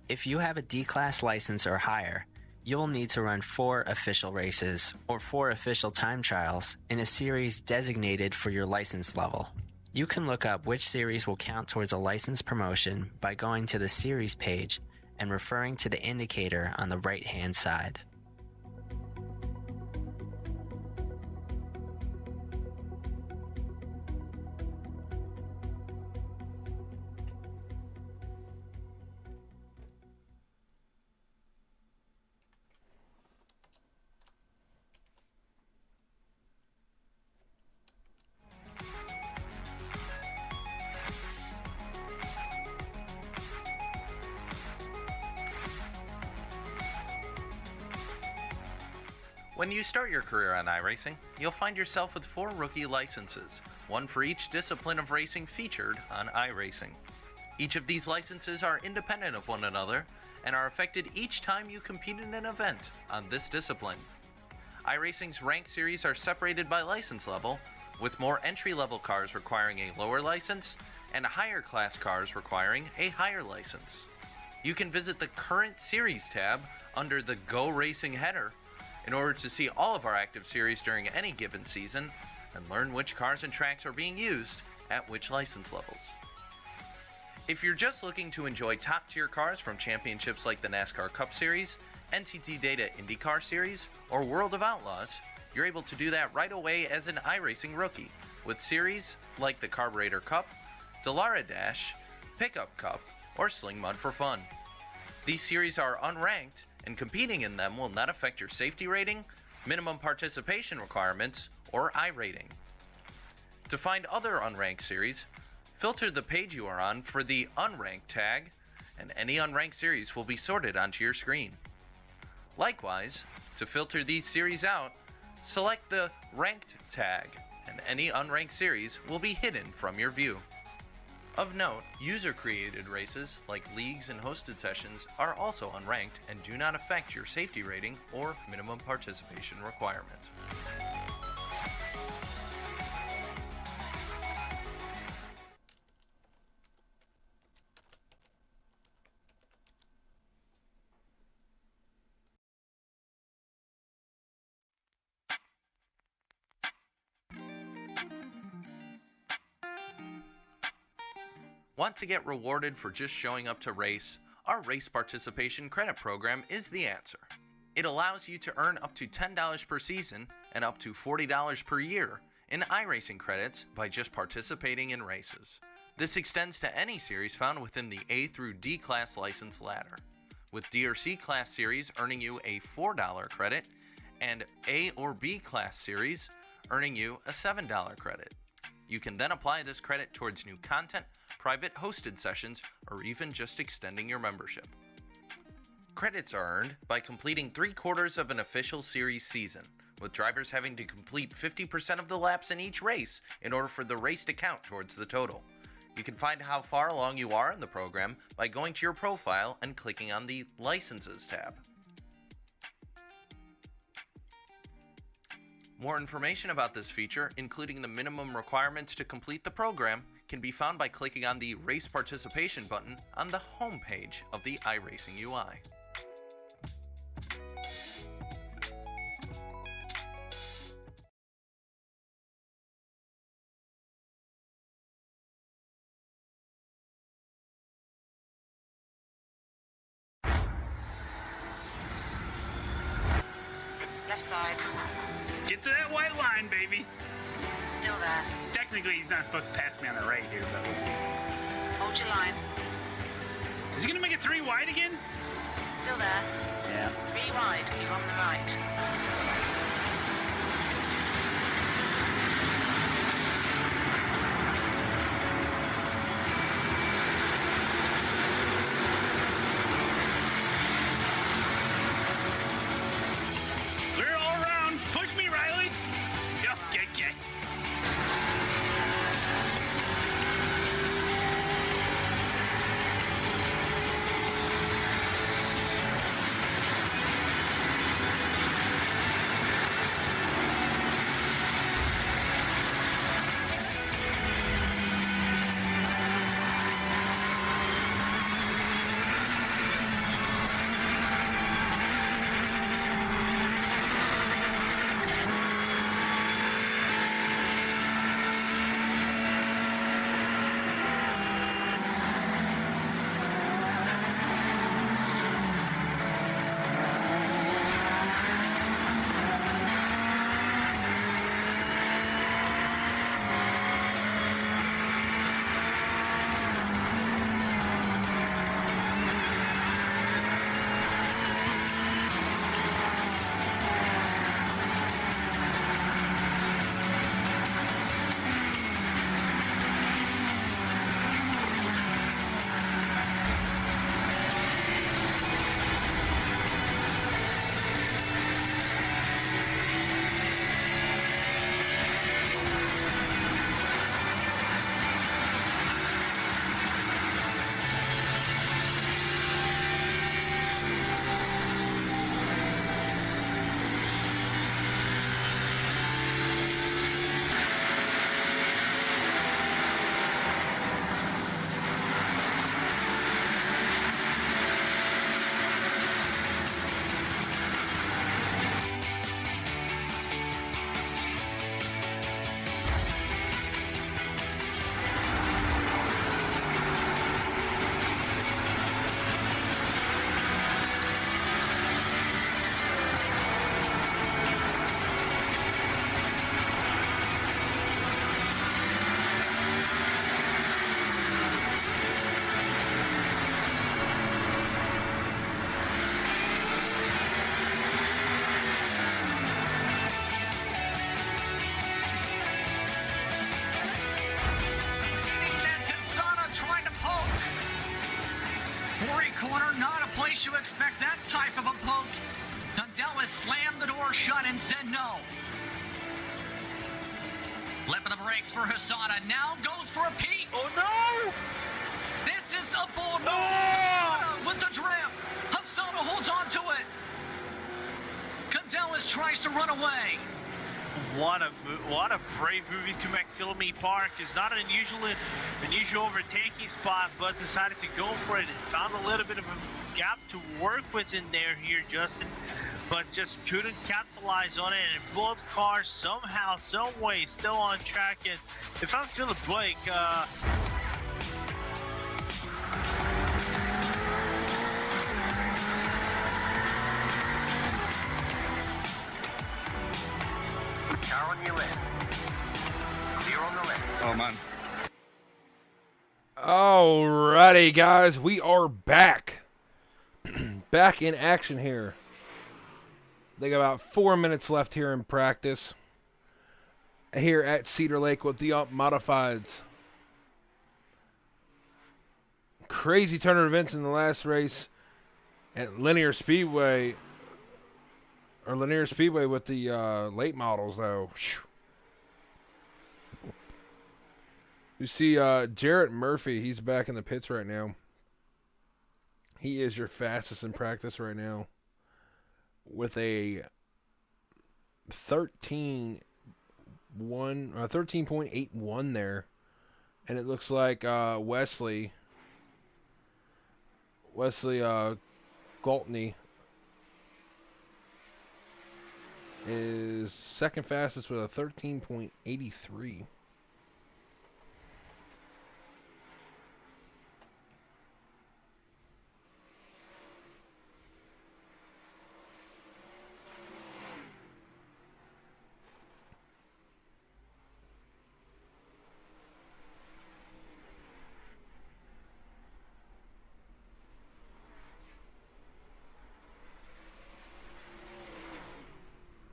If you have a D-Class license or higher, you'll need to run 4 official races or 4 official time trials in a series designated for your license level. You can look up which series will count towards a license promotion by going to the series page and referring to the indicator on the right-hand side. When you start your career on iRacing, you'll find yourself with 4 rookie licenses, one for each discipline of racing featured on iRacing. Each of these licenses are independent of one another and are affected each time you compete in an event on this discipline. iRacing's ranked series are separated by license level, with more entry-level cars requiring a lower license and higher class cars requiring a higher license. You can visit the Current Series tab under the Go Racing header in order to see all of our active series during any given season and learn which cars and tracks are being used at which license levels. If you're just looking to enjoy top-tier cars from championships like the NASCAR Cup Series, NTT Data IndyCar Series, or World of Outlaws, you're able to do that right away as an iRacing rookie with series like the Carburetor Cup, Dallara Dash, Pickup Cup, or Sling Mud for Fun. These series are unranked, and competing in them will not affect your safety rating, minimum participation requirements, or iRating. To find other unranked series, filter the page you are on for the Unranked tag, and any unranked series will be sorted onto your screen. Likewise, to filter these series out, select the Ranked tag, and any unranked series will be hidden from your view. Of note, user-created races like leagues and hosted sessions are also unranked and do not affect your safety rating or minimum participation requirement. Want to get rewarded for just showing up to race? Our Race Participation Credit Program is the answer. It allows you to earn up to $10 per season and up to $40 per year in iRacing credits by just participating in races. This extends to any series found within the A through D class license ladder, with D or C class series earning you a $4 credit and A or B class series earning you a $7 credit. You can then apply this credit towards new content, private hosted sessions, or even just extending your membership. Credits are earned by completing 3/4 of an official series season, with drivers having to complete 50% of the laps in each race in order for the race to count towards the total. You can find how far along you are in the program by going to your profile and clicking on the Licenses tab. More information about this feature, including the minimum requirements to complete the program, can be found by clicking on the Race Participation button on the home page of the iRacing UI. Left side. Get to that white line, baby. Still there. Technically, he's not supposed to pass me on the right here, but we'll see. Hold your line. Is he going to make it 3 wide again? Still there. Yeah. 3 wide. You're on the right. Clear all around. Push me, Riley. Yo, get. race you expect that type of a boat. Gonzalez slammed the door shut and said no. Left of the brakes for Hasada, now goes for a peek. Oh no! This is a bold move. Hasada with the drift. Hasada holds on to it. Gonzalez tries to run away. What a brave movie to McPhillamy Park. It's not an unusual overtaking spot, but decided to go for it. Found a little bit of a gap to work with in there here, Justin, but just couldn't capitalize on it. And both cars somehow, some way, still on track. And if I'm Philip Blake, Car on your left. Clear on the left. Oh, man. Alrighty, guys, we are back. Back in action here. They got about 4 minutes left here in practice. Here at Cedar Lake with the UMP Modifieds. Crazy turn of events in the last race at Lanier Speedway. Or Lanier Speedway with the late models, though. Whew. You see Jarrett Murphy. He's back in the pits right now. He is your fastest in practice right now with a 13.81 there. And it looks like Wesley Galtney is second fastest with a 13.83.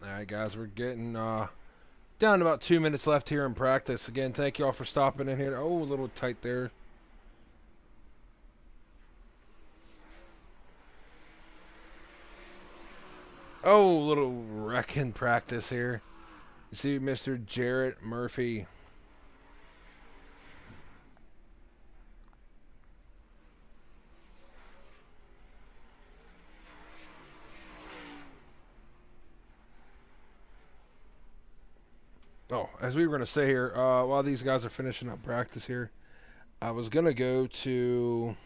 Alright, guys, we're getting down to about 2 minutes left here in practice. Again, thank you all for stopping in here. Oh, a little tight there. Oh, a little wreck in practice here. You see Mr. Jarrett Murphy. Oh, as we were going to say here, while these guys are finishing up practice here, I was going to go to...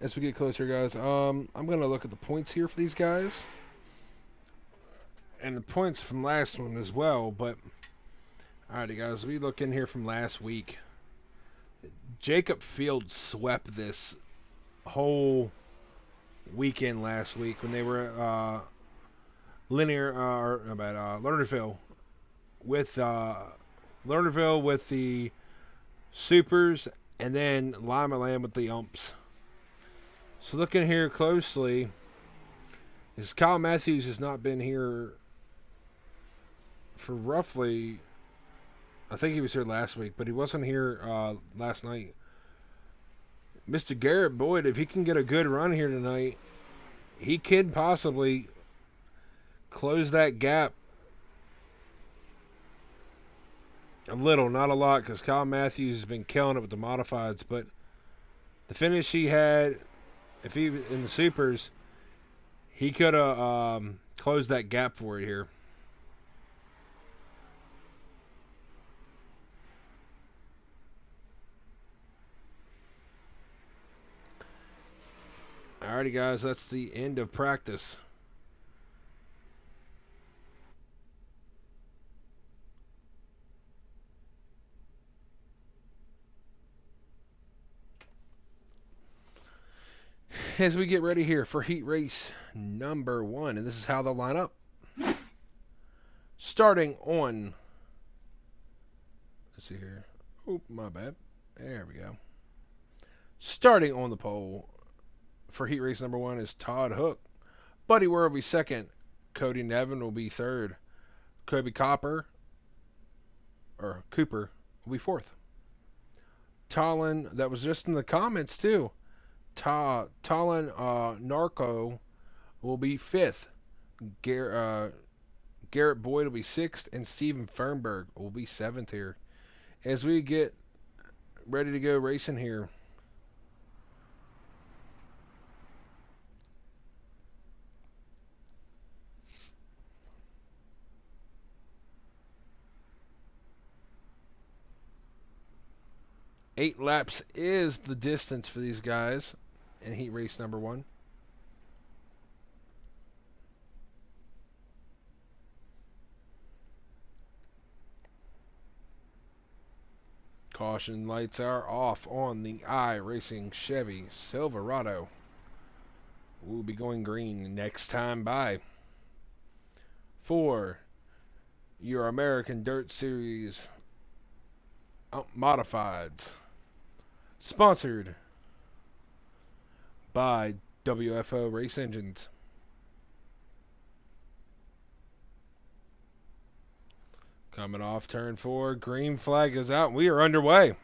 As we get closer, guys, I'm going to look at the points here for these guys. And the points from last one as well, but... Alrighty, guys, we look in here from last week. Jacob Field swept this whole weekend last week when they were at Lernerville with the Supers, and then Lima Land with the Umps. So looking here closely, is Kyle Matthews has not been here for roughly... I think he was here last week, but he wasn't here last night. Mr. Garrett Boyd, if he can get a good run here tonight, he could possibly close that gap a little, not a lot, because Kyle Matthews has been killing it with the modifieds. But the finish he had, if he in the Supers, he could have closed that gap for it here. Alrighty, guys, that's the end of practice. As we get ready here for heat race number 1, and this is how they'll line up. Starting on, let's see here. Oh, my bad. There we go. Starting on the pole for heat race number 1 is Todd Hook Buddy Ware will be second. Cody Nevin will be third. Cooper will be fourth. Talon, that was just in the comments too. Talon Narco will be fifth. Garrett Boyd will be sixth, and Steven Fernberg will be seventh here. As we get ready to go racing here. Eight laps is the distance for these guys in heat race number 1. Caution lights are off on the iRacing Chevy Silverado. We'll be going green next time by. For your American Dirt Series Modifieds. Sponsored by WFO Race Engines. Coming off turn 4, green flag is out. We are underway.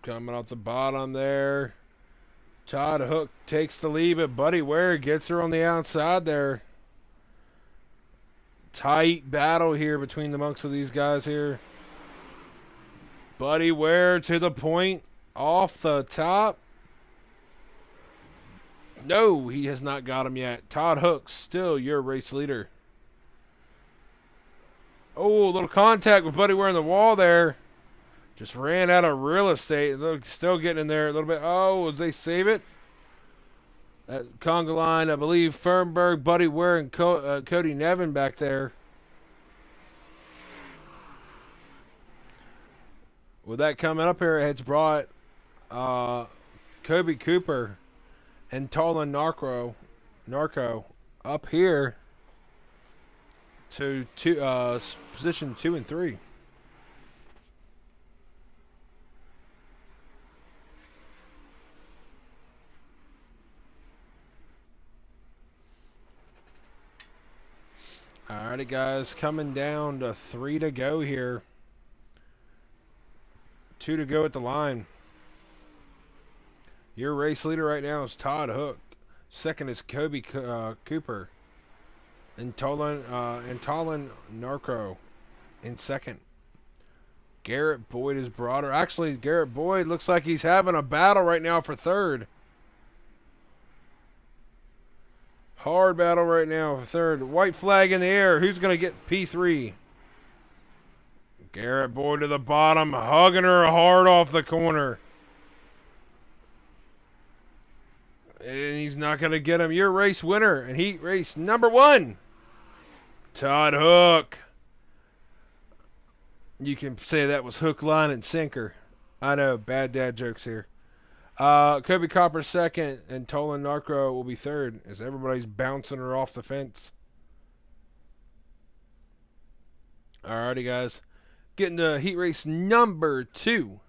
Coming off the bottom there. Todd Hook takes the lead, but Buddy Ware gets her on the outside there. Tight battle here between the amongst of these guys here. Buddy Ware to the point, off the top. No, he has not got him yet. Todd Hook, still your race leader. Oh, a little contact with Buddy Ware on the wall there. Just ran out of real estate. Still getting in there a little bit. Oh, as they save it. That conga line, I believe Fernberg, Buddy Ware, and Cody Nevin back there. With that coming up here, it's brought Kobe Cooper and Talon Narco up here to position 2 and 3. Alrighty, guys, coming down to 3 to go here. 2 to go at the line. Your race leader right now is Todd Hook. Second is Kobe Cooper. And Talon Narco in second. Garrett Boyd is broader. Actually, Garrett Boyd looks like he's having a battle right now for third. Hard battle right now for third. White flag in the air. Who's going to get P3? Garrett Boyd to the bottom, hugging her hard off the corner. And he's not going to get him. Your race winner and heat race number 1, Todd Hook. You can say that was hook, line, and sinker. I know, bad dad jokes here. Kobe Copper second, and Tolan Narco will be third as everybody's bouncing her off the fence. Alrighty, guys. Getting to heat race number 2.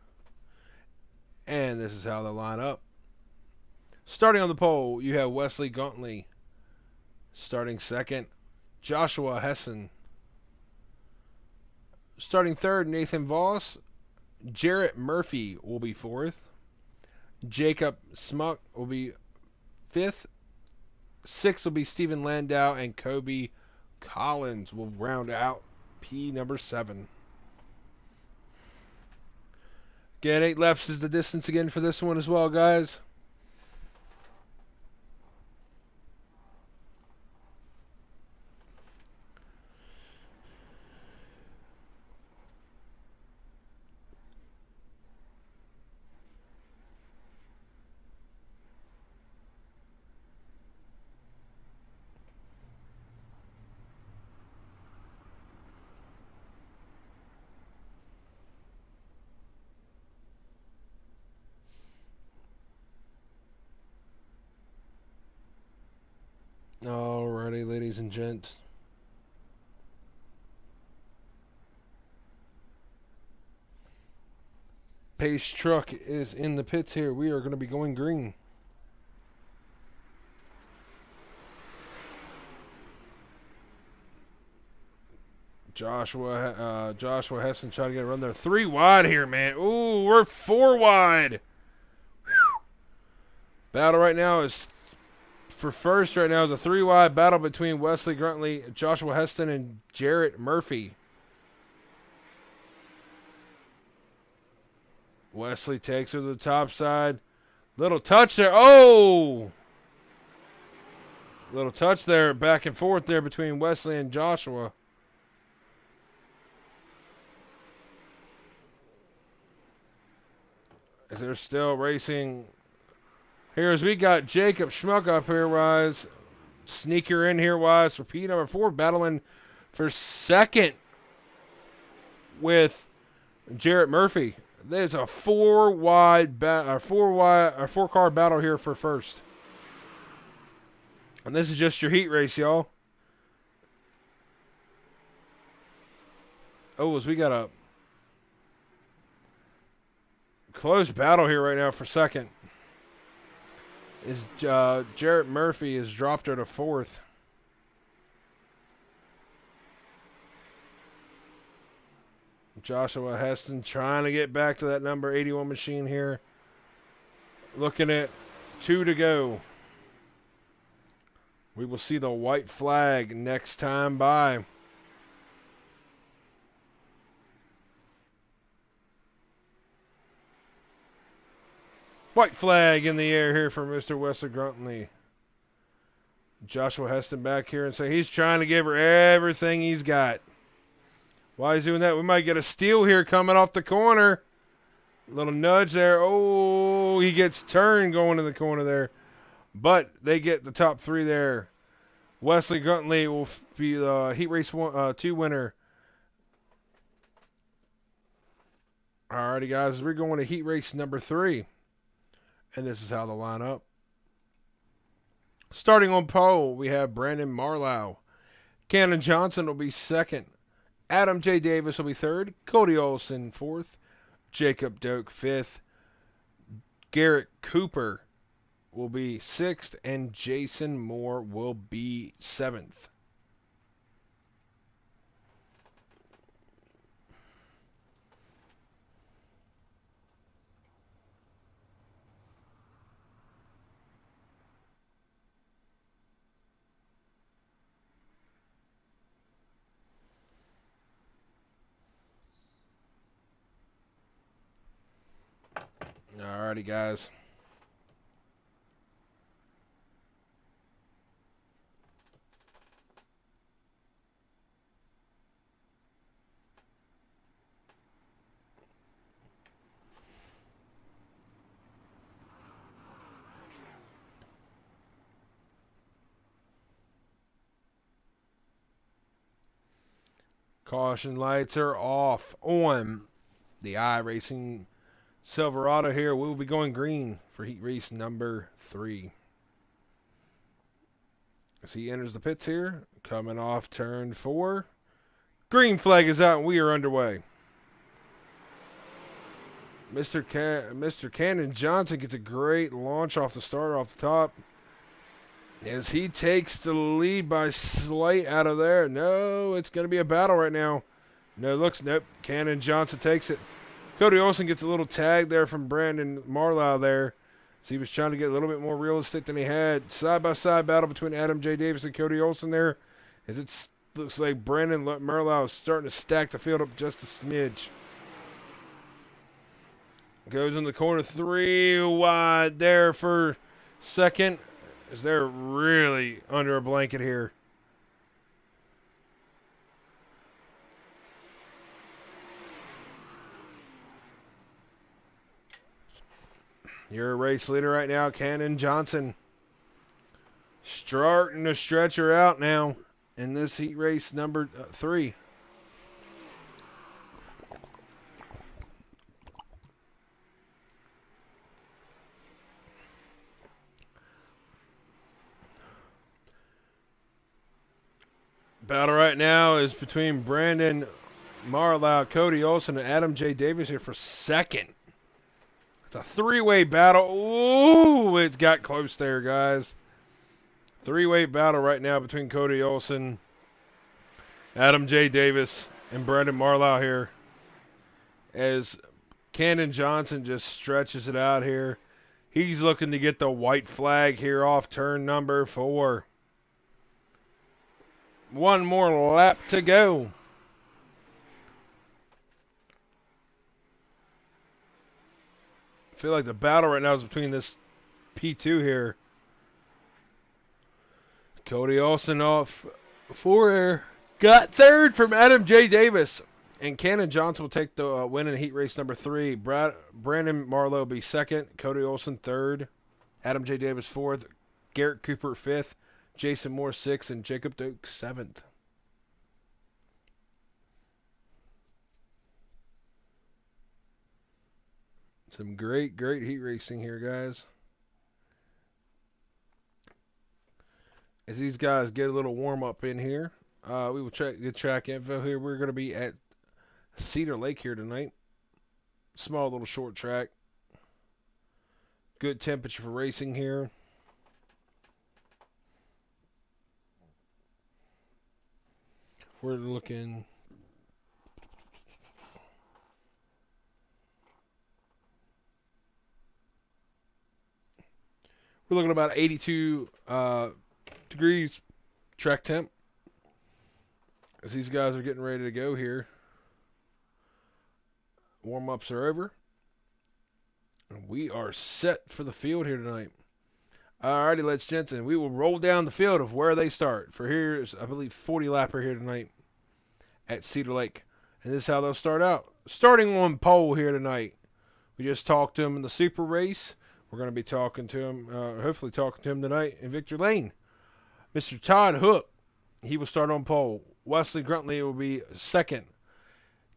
And this is how they line up. Starting on the pole, you have Wesley Gauntly. Starting second, Joshua Hessen. Starting third, Nathan Voss. Jarrett Murphy will be fourth. Jacob Smuck will be fifth. Sixth will be Stephen Landau, and Kobe Collins will round out P number 7. Again, 8 laps is the distance again for this one as well, guys. Alrighty, ladies and gents. Pace truck is in the pits here. We are going to be going green. Joshua Heston trying to get a run there. 3 wide here, man. Ooh, we're 4 wide. Whew. Battle right now is for first right now is a 3 wide battle between Wesley Gruntley, Joshua Heston, and Jarrett Murphy. Wesley takes her to the top side. Little touch there. Oh! Little touch there, back and forth there between Wesley and Joshua. As they're still racing. Here as we got Jacob Schmuck up here, wise. Sneaker in here, wise. For P number 4, battling for second with Jarrett Murphy. There's a 4 car battle here for first. And this is just your heat race, y'all. Oh, as we got a close battle here right now for second. Is Jarrett Murphy has dropped her to 4th. Joshua Heston trying to get back to that number 81 machine here. Looking at 2 to go. We will see the white flag next time by. White flag in the air here for Mr. Wesley Gruntley. Joshua Heston back here and say he's trying to give her everything he's got. Why he's doing that? We might get a steal here coming off the corner. Little nudge there. Oh, he gets turned going in the corner there. But they get the top 3 there. Wesley Gruntley will be the Heat Race 2 winner. Alrighty, guys. We're going to Heat Race number 3. And this is how they'll line up. Starting on pole, we have Brandon Marlowe. Cannon Johnson will be second. Adam J. Davis will be third. Cody Olson 4th. Jacob Doak 5th. Garrett Cooper will be 6th. And Jason Moore will be 7th. Alrighty, guys. Caution lights are off on the iRacing Silverado here. We will be going green for heat race number 3. As he enters the pits here, coming off turn 4. Green flag is out and we are underway. Mr. Cannon Johnson gets a great launch off the start off the top. As he takes the lead by slight out of there. No, it's going to be a battle right now. No looks, nope. Cannon Johnson takes it. Cody Olson gets a little tag there from Brandon Marlowe there. So he was trying to get a little bit more realistic than he had. Side-by-side battle between Adam J. Davis and Cody Olson there. As it looks like Brandon Marlowe is starting to stack the field up just a smidge. Goes in the corner 3 wide there for second. As they're really under a blanket here. Your race leader right now, Cannon Johnson. Starting to stretch her out now in this heat race number 3. Battle right now is between Brandon Marlowe, Cody Olson, and Adam J. Davis here for second. It's a 3-way battle. Ooh, it got close there, guys. 3-way battle right now between Cody Olson Adam J. Davis and Brendan Marlowe here as Cannon Johnson just stretches it out here. He's looking to get the white flag here off turn number 4. One more lap to go. I feel like the battle right now is between this P2 here. Cody Olsen off 4. Got third from Adam J. Davis. And Cannon Johnson will take the win in heat race number 3. Brandon Marlowe will be second. Cody Olsen third. Adam J. Davis fourth. Garrett Cooper fifth. Jason Moore sixth. And Jacob Doak seventh. Some great heat racing here, guys. As these guys get a little warm up in here, we will check the track info here. We're going to be at Cedar Lake here tonight. Small little short track. Good temperature for racing here. We're looking... We're looking about 82 degrees track temp as these guys are getting ready to go here. Warm-ups are over. And we are set for the field here tonight. Alrighty, let's gents, and we will roll down the field of where they start. For here's, I believe, 40 lapper here tonight at Cedar Lake. And this is how they'll start out. Starting on pole here tonight. We just talked to him in the Super Race. We're going to be talking to him, hopefully talking to him tonight in Victor Lane. Mr. Todd Hook, he will start on pole. Wesley Gruntley will be second.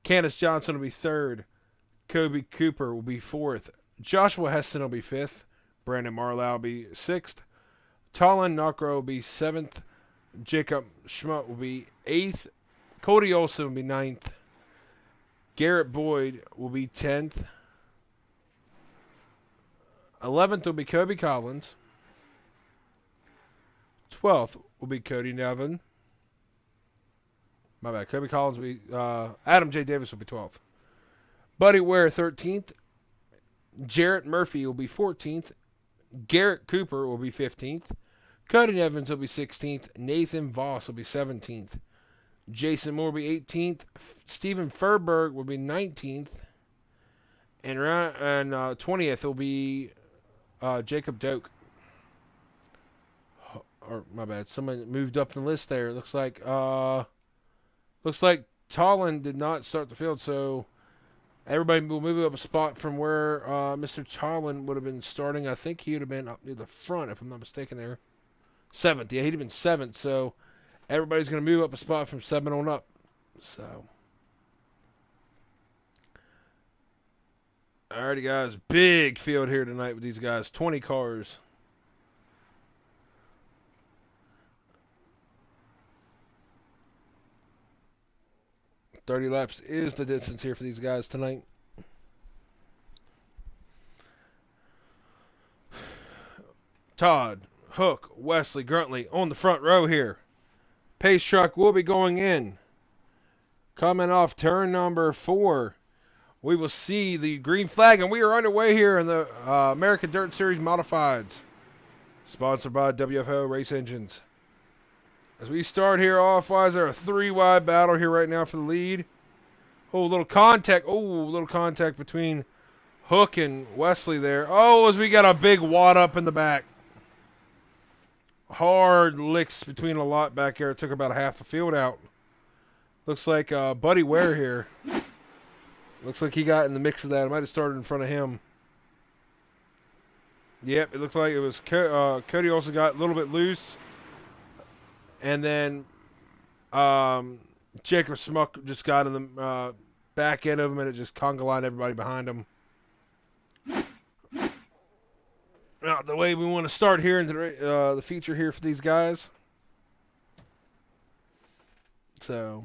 Candace Johnson will be third. Kobe Cooper will be fourth. Joshua Heston will be fifth. Brandon Marlowe will be sixth. Talon Knockrow will be seventh. Jacob Schmutt will be eighth. Cody Olsen will be ninth. Garrett Boyd will be 10th. 11th will be Kobe Collins. 12th will be Cody Nevin. My bad. Kobe Collins will be... Adam J. Davis will be 12th. Buddy Ware 13th. Jarrett Murphy will be 14th. Garrett Cooper will be 15th. Cody Evans will be 16th. Nathan Voss will be 17th. Jason Moore will be 18th. Stephen Furberg will be 19th. And 20th will be Jacob Doak. Or my bad, someone moved up the list there. It looks like Tollin did not start the field, so everybody will move up a spot from where Mr. Tollin would have been starting. I think he would have been up near the front, if I'm not mistaken. There, 7th. Yeah, he'd have been 7th. So everybody's going to move up a spot from 7 on up. So, alrighty, guys, big field here tonight with these guys. 20 cars. $30 laps is the distance here for these guys tonight. Todd, Hook, Wesley, Gruntley on the front row here. Pace truck will be going in. Coming off turn number 4, we will see the green flag, and we are underway here in the American Dirt Series Modifieds, sponsored by WFO Race Engines. As we start here off, why is there a 3-wide battle here right now for the lead? Oh, little contact. Oh, little contact between Hook and Wesley there. Oh, as we got a big wad up in the back. Hard licks between a lot back there. It took about half the field out. Looks like Buddy Ware here. Looks like he got in the mix of that. I might have started in front of him. Yep, it looks like it was Cody also got a little bit loose. And then Jacob Smuck just got in the back end of him, and it just conga lined everybody behind him. Now, the way we want to start here into the feature here for these guys. So,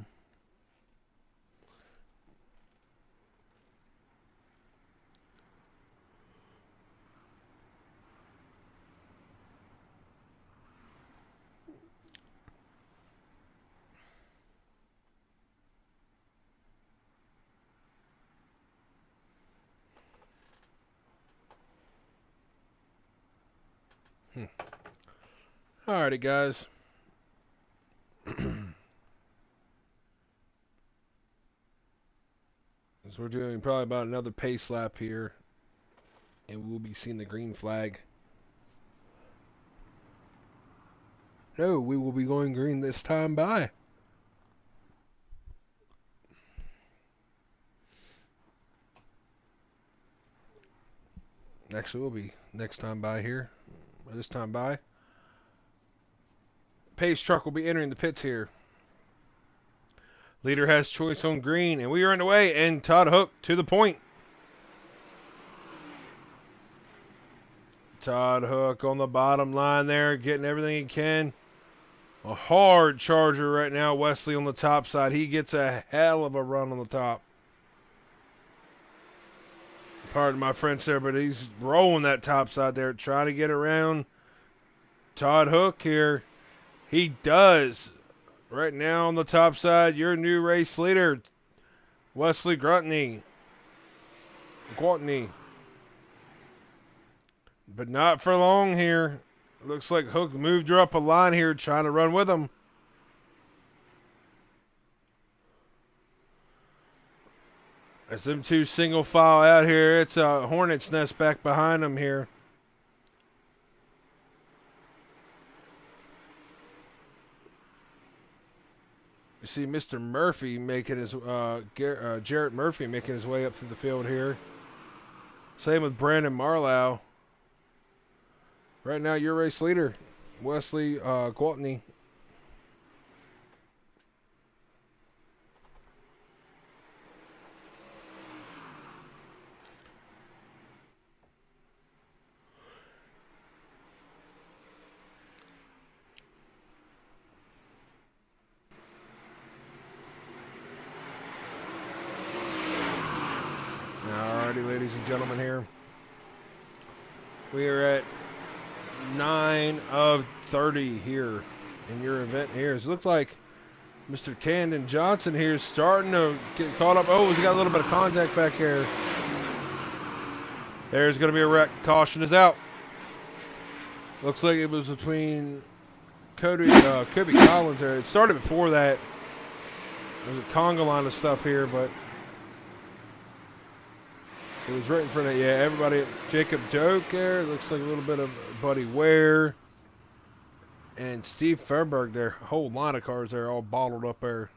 Alrighty, guys. So we're doing probably about another pace lap here, and we'll be seeing the green flag. No, we will be going green this time by. Actually, we'll be next time by here. Or this time by. Pace truck will be entering the pits here. Leader has choice on green, and we are underway, and Todd Hook to the point. Todd Hook on the bottom line there, getting everything he can. A hard charger right now. Wesley on the top side. He gets a hell of a run on the top. Pardon my French there, but he's rolling that top side there, trying to get around Todd Hook here. He does. Right now on the top side, your new race leader, Wesley Gwatney. But not for long here. Looks like Hook moved her up a line here, trying to run with him. As them two single file out here, it's a hornet's nest back behind them here. You see Mr. Murphy making his, Jarrett Murphy making his way up through the field here. Same with Brandon Marlowe. Right now, your race leader, Wesley Gwatney. Alrighty, ladies and gentlemen, here we are at 9 of 30 here in your event here. It looks like Mr. Camden Johnson here is starting to get caught up. Oh, he's got a little bit of contact back here. There's going to be a wreck. Caution is out. Looks like it was between Kobe Collins there. It started before that. There's a conga line of stuff here, but it was right in front of, yeah, everybody. Jacob Doak there. Looks like a little bit of Buddy Ware. And Steve Fairberg there. A whole line of cars there all bottled up there.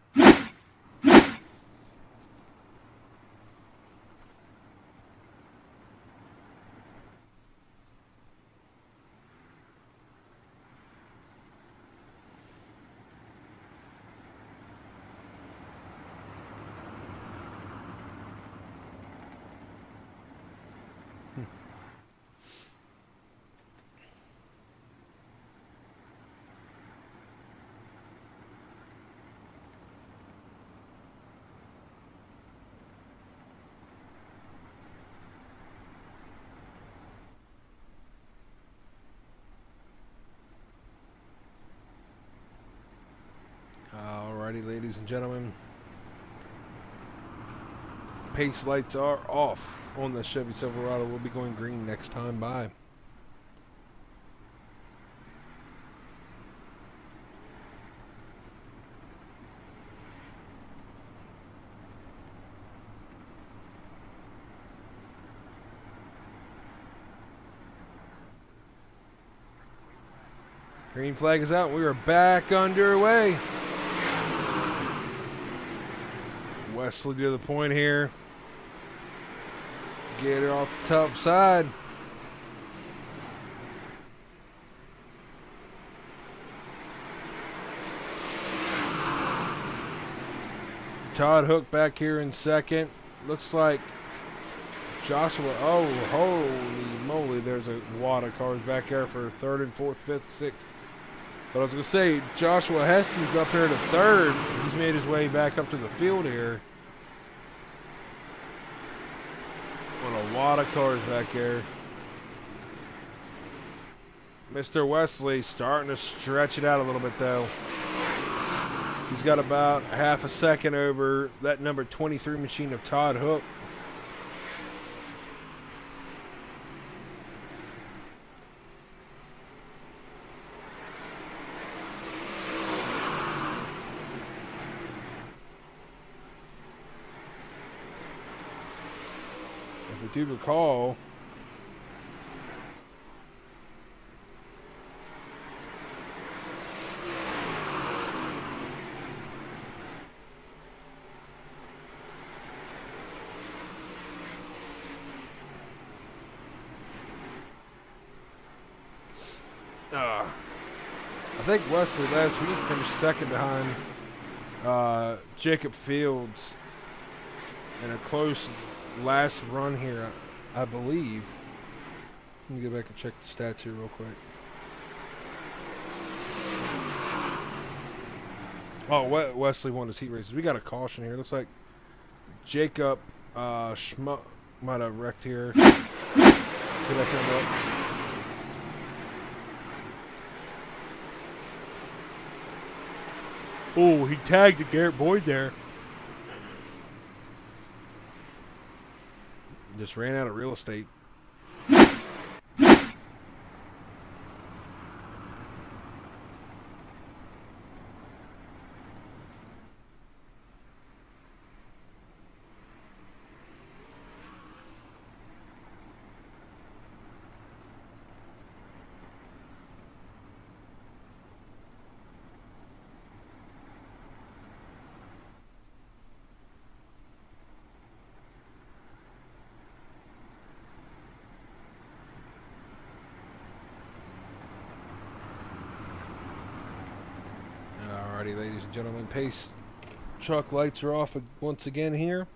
Alrighty, ladies and gentlemen. Pace lights are off on the Chevy Silverado. We'll be going green next time by. Green flag is out. We are back underway. Wesley to the point here. Get her off the top side. Todd Hook back here in second. Looks like Joshua. Oh, holy moly. There's a wad of cars back there for third and fourth, fifth, sixth. But I was going to say, Joshua Heston's up here to third. He's made his way back up to the field here. What a lot of cars back here. Mr. Wesley starting to stretch it out a little bit, though. He's got about half a second over that number 23 machine of Todd Hook. we do recall, I think Wesley last week finished second behind Jacob Fields in a close last run here, I believe. Let me go back and check the stats here real quick. Oh, Wesley won his heat races. We got a caution here. Looks like Jacob Schmuck might have wrecked here. See that coming up. Oh, he tagged a Garrett Boyd there. Just ran out of real estate. Alrighty, ladies and gentlemen, pace truck lights are off once again here.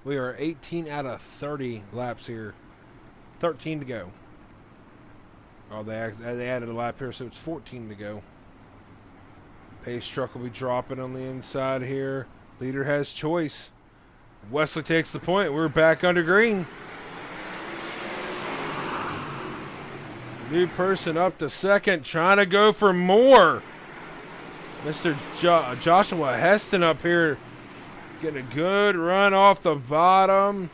We are 18 out of 30 laps here. 13 to go. Oh, they added a lap here, so it's 14 to go. Pace truck will be dropping on the inside here. Leader has choice. Wesley takes the point. We're back under green. New person up to second, trying to go for more. Mr. Joshua Heston up here getting a good run off the bottom.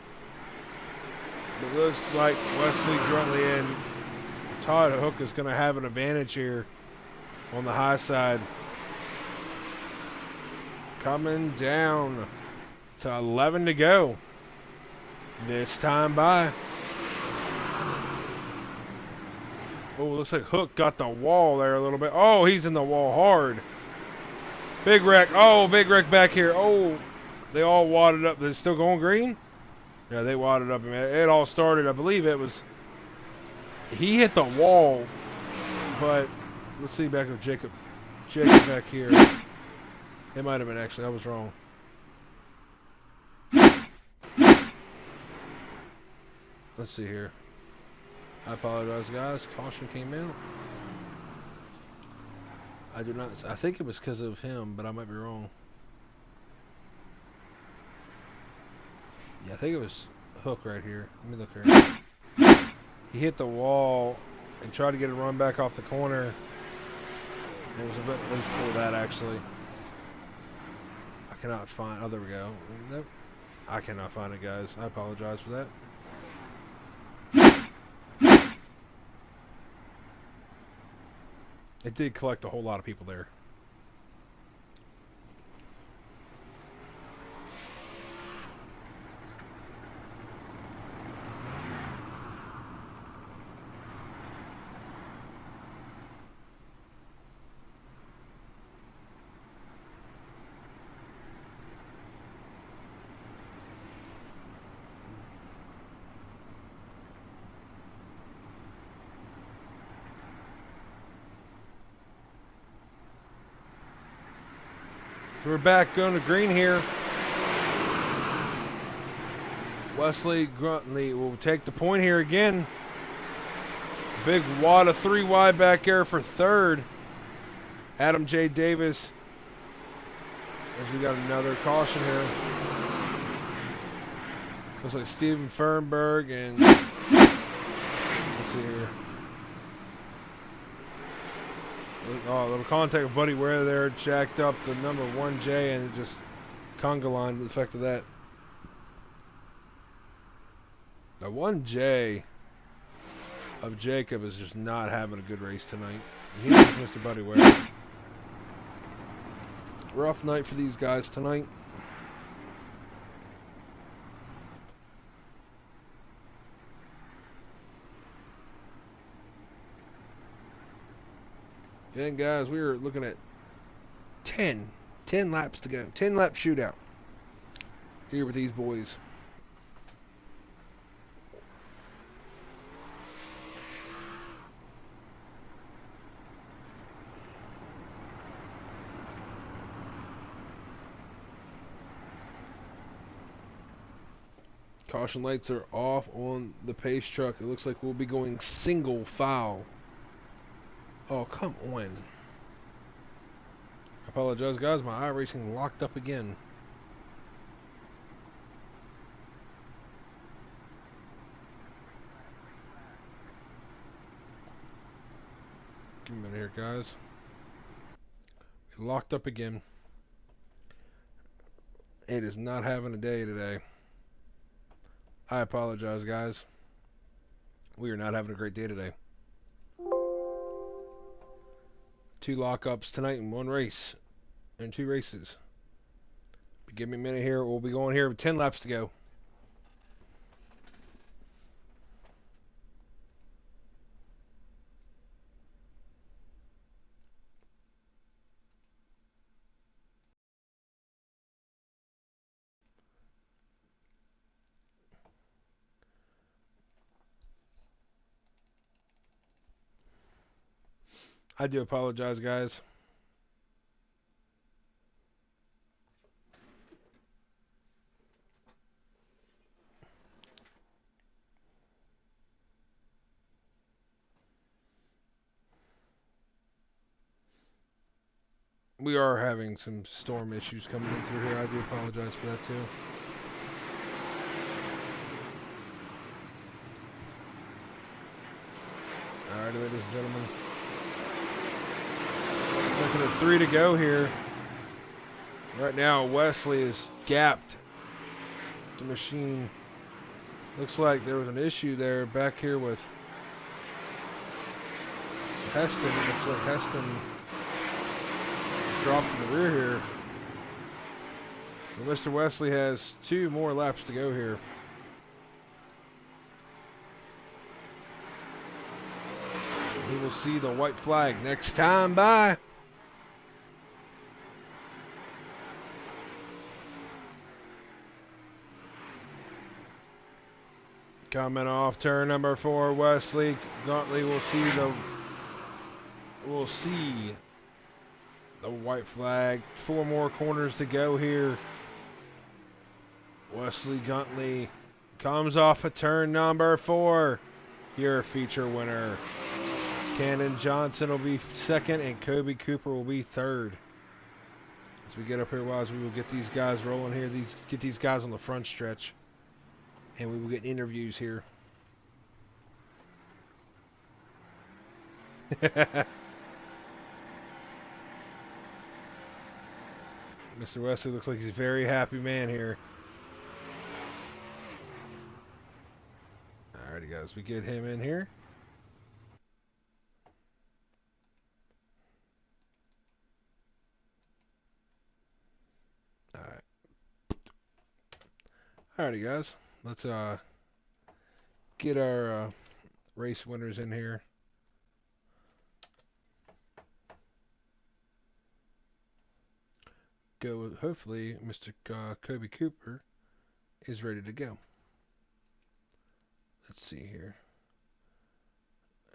It looks like Wesley Gruntley and Todd Hook is going to have an advantage here on the high side. Coming down to 11 to go. This time by. Oh, looks like Hook got the wall there a little bit. Oh, he's in the wall hard. Big wreck. Oh, big wreck back here. Oh, they all wadded up. They're still going green? Yeah, they wadded up. It all started, I believe it was, he hit the wall, but let's see back with Jacob. Jacob back here. It might have been actually. I was wrong. Let's see here. I apologize, guys. Caution came out. I do not. I think it was because of him, but I might be wrong. Yeah, I think it was Hook right here. Let me look here. He hit the wall and tried to get a run back off the corner. It was a bit before that, actually. I cannot find. Oh, there we go. Nope. I cannot find it, guys. I apologize for that. It did collect a whole lot of people there. We're back going to green here. Wesley Gruntley will take the point here again. Big wad of 3 wide back there for third. Adam J. Davis. As we got another caution here. Looks like Steven Fernberg and let's see here. Oh, a little contact with Buddy Ware there, jacked up the number 1J and just conga line the effect of that. The 1J of Jacob is just not having a good race tonight. He was Mr. Buddy Ware. Rough night for these guys tonight. And guys, we're looking at 10 laps to go. 10 lap shootout here with these boys. Caution lights are off on the pace truck. It looks like we'll be going single file. Oh, come on. I apologize, guys. My iRacing locked up again. Give me a minute here, guys. It locked up again. It is not having a day today. I apologize, guys. We are not having a great day today. 2 lockups tonight in 1 race. In 2 races. But give me a minute here. We'll be going here with 10 laps to go. I do apologize, guys. We are having some storm issues coming in through here. I do apologize for that too. Alright, ladies and gentlemen. Looking at 3 to go here. Right now, Wesley is gapped. The machine looks like there was an issue there back here with Heston. It looks like Heston dropped in the rear here. But Mr. Wesley has 2 more laps to go here. He will see the white flag next time by. Coming off turn number 4, Wesley Gauntly will see the white flag. 4 more corners to go here. Wesley Gauntly comes off of turn number 4. Your feature winner. Cannon Johnson will be 2nd and Kobe Cooper will be 3rd. As we get up here, Wise, we will get these guys rolling here. Get these guys on the front stretch. And we will get interviews here. Mr. Wesley looks like he's a very happy man here. Alrighty, guys, we get him in here. Alright. Alrighty, guys. Let's get our race winners in here. Go with, hopefully, Mr. Kobe Cooper is ready to go. Let's see here.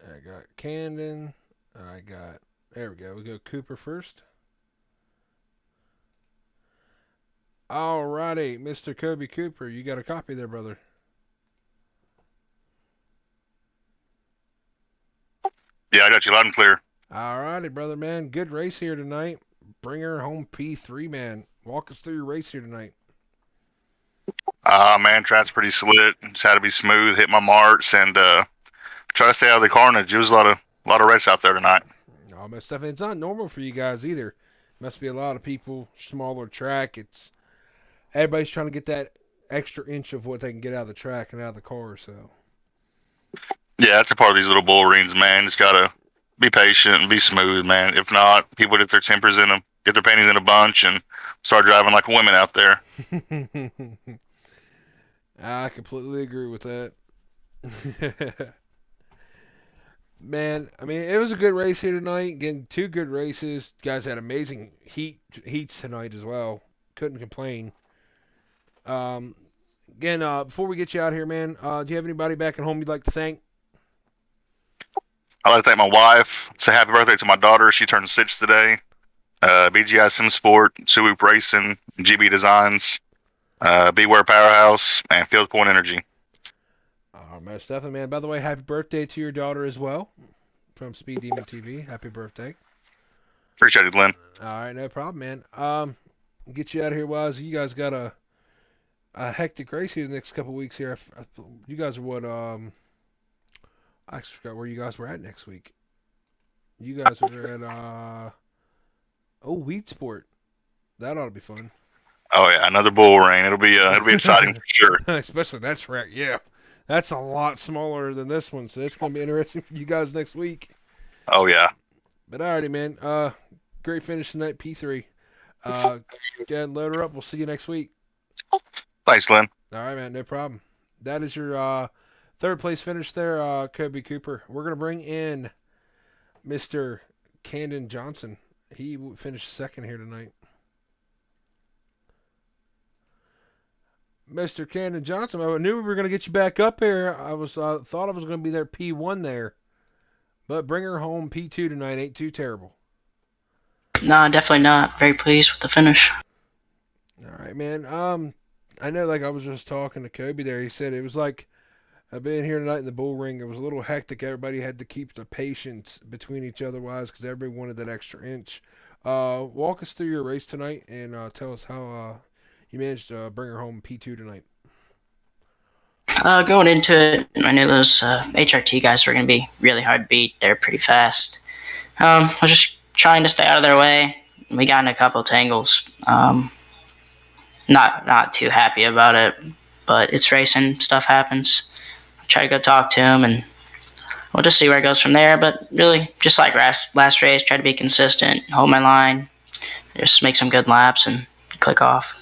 I got Camden. There we go. We go Cooper first. Alrighty, Mr. Kobe Cooper, you got a copy there, brother. Yeah, I got you loud and clear. Alrighty, brother, man. Good race here tonight. Bring her home P3, man. Walk us through your race here tonight. Man, track's pretty slick. Just had to be smooth, hit my marks, and try to stay out of the carnage. There was a lot of wrecks out there tonight. Oh, most definitely. It's not normal for you guys either. Must be a lot of people, smaller track. Everybody's trying to get that extra inch of what they can get out of the track and out of the car, so. Yeah, that's a part of these little bull rings, man. Just gotta be patient and be smooth, man. If not, people get their tempers in them, get their panties in a bunch, and start driving like women out there. I completely agree with that. Man, I mean, it was a good race here tonight. Again, 2 good races. You guys had amazing heats tonight as well. Couldn't complain. Um, Again, before we get you out here, man, do you have anybody back at home you'd like to thank? I'd like to thank my wife. Say happy birthday to my daughter. She turned 6 today. BGI Sim Sport, Suwoop Racing, GB Designs, Beware Powerhouse, and Field Point Energy. Most definitely, man. By the way, happy birthday to your daughter as well from Speed Demon TV. Happy birthday. Appreciate it, Glenn. All right, no problem, man. Get you out of here, Waz. You guys got a hectic race here the next couple of weeks here. You guys are what? I actually forgot where you guys were at next week. You guys are at Weed Sport. That ought to be fun. Oh yeah, another bull ring. It'll be exciting for sure. Especially that track, yeah. That's a lot smaller than this one, so it's going to be interesting for you guys next week. Oh yeah. But alrighty, man. Great finish tonight, P3. Go ahead and load her up. We'll see you next week. Thanks, Glenn. All right, man. No problem. That is your third place finish there, Kobe Cooper. We're going to bring in Mr. Camden Johnson. He finished second here tonight. Mr. Camden Johnson, I knew we were going to get you back up here. I thought I was going to be there P1 there. But bring her home P2 tonight ain't too terrible. No, definitely not. Very pleased with the finish. All right, man. I know, like, I was just talking to Kobe there. He said it was like being here tonight in the bull ring. It was a little hectic. Everybody had to keep the patience between each other wise because everybody wanted that extra inch. Walk us through your race tonight and tell us how you managed to bring her home P2 tonight. Going into it, I knew those HRT guys were going to be really hard to beat. They're pretty fast. I was just trying to stay out of their way. We got in a couple of tangles. Not too happy about it, but it's racing. Stuff happens. I try to go talk to him, and we'll just see where it goes from there. But really, just like last race, try to be consistent, hold my line, just make some good laps, and click off.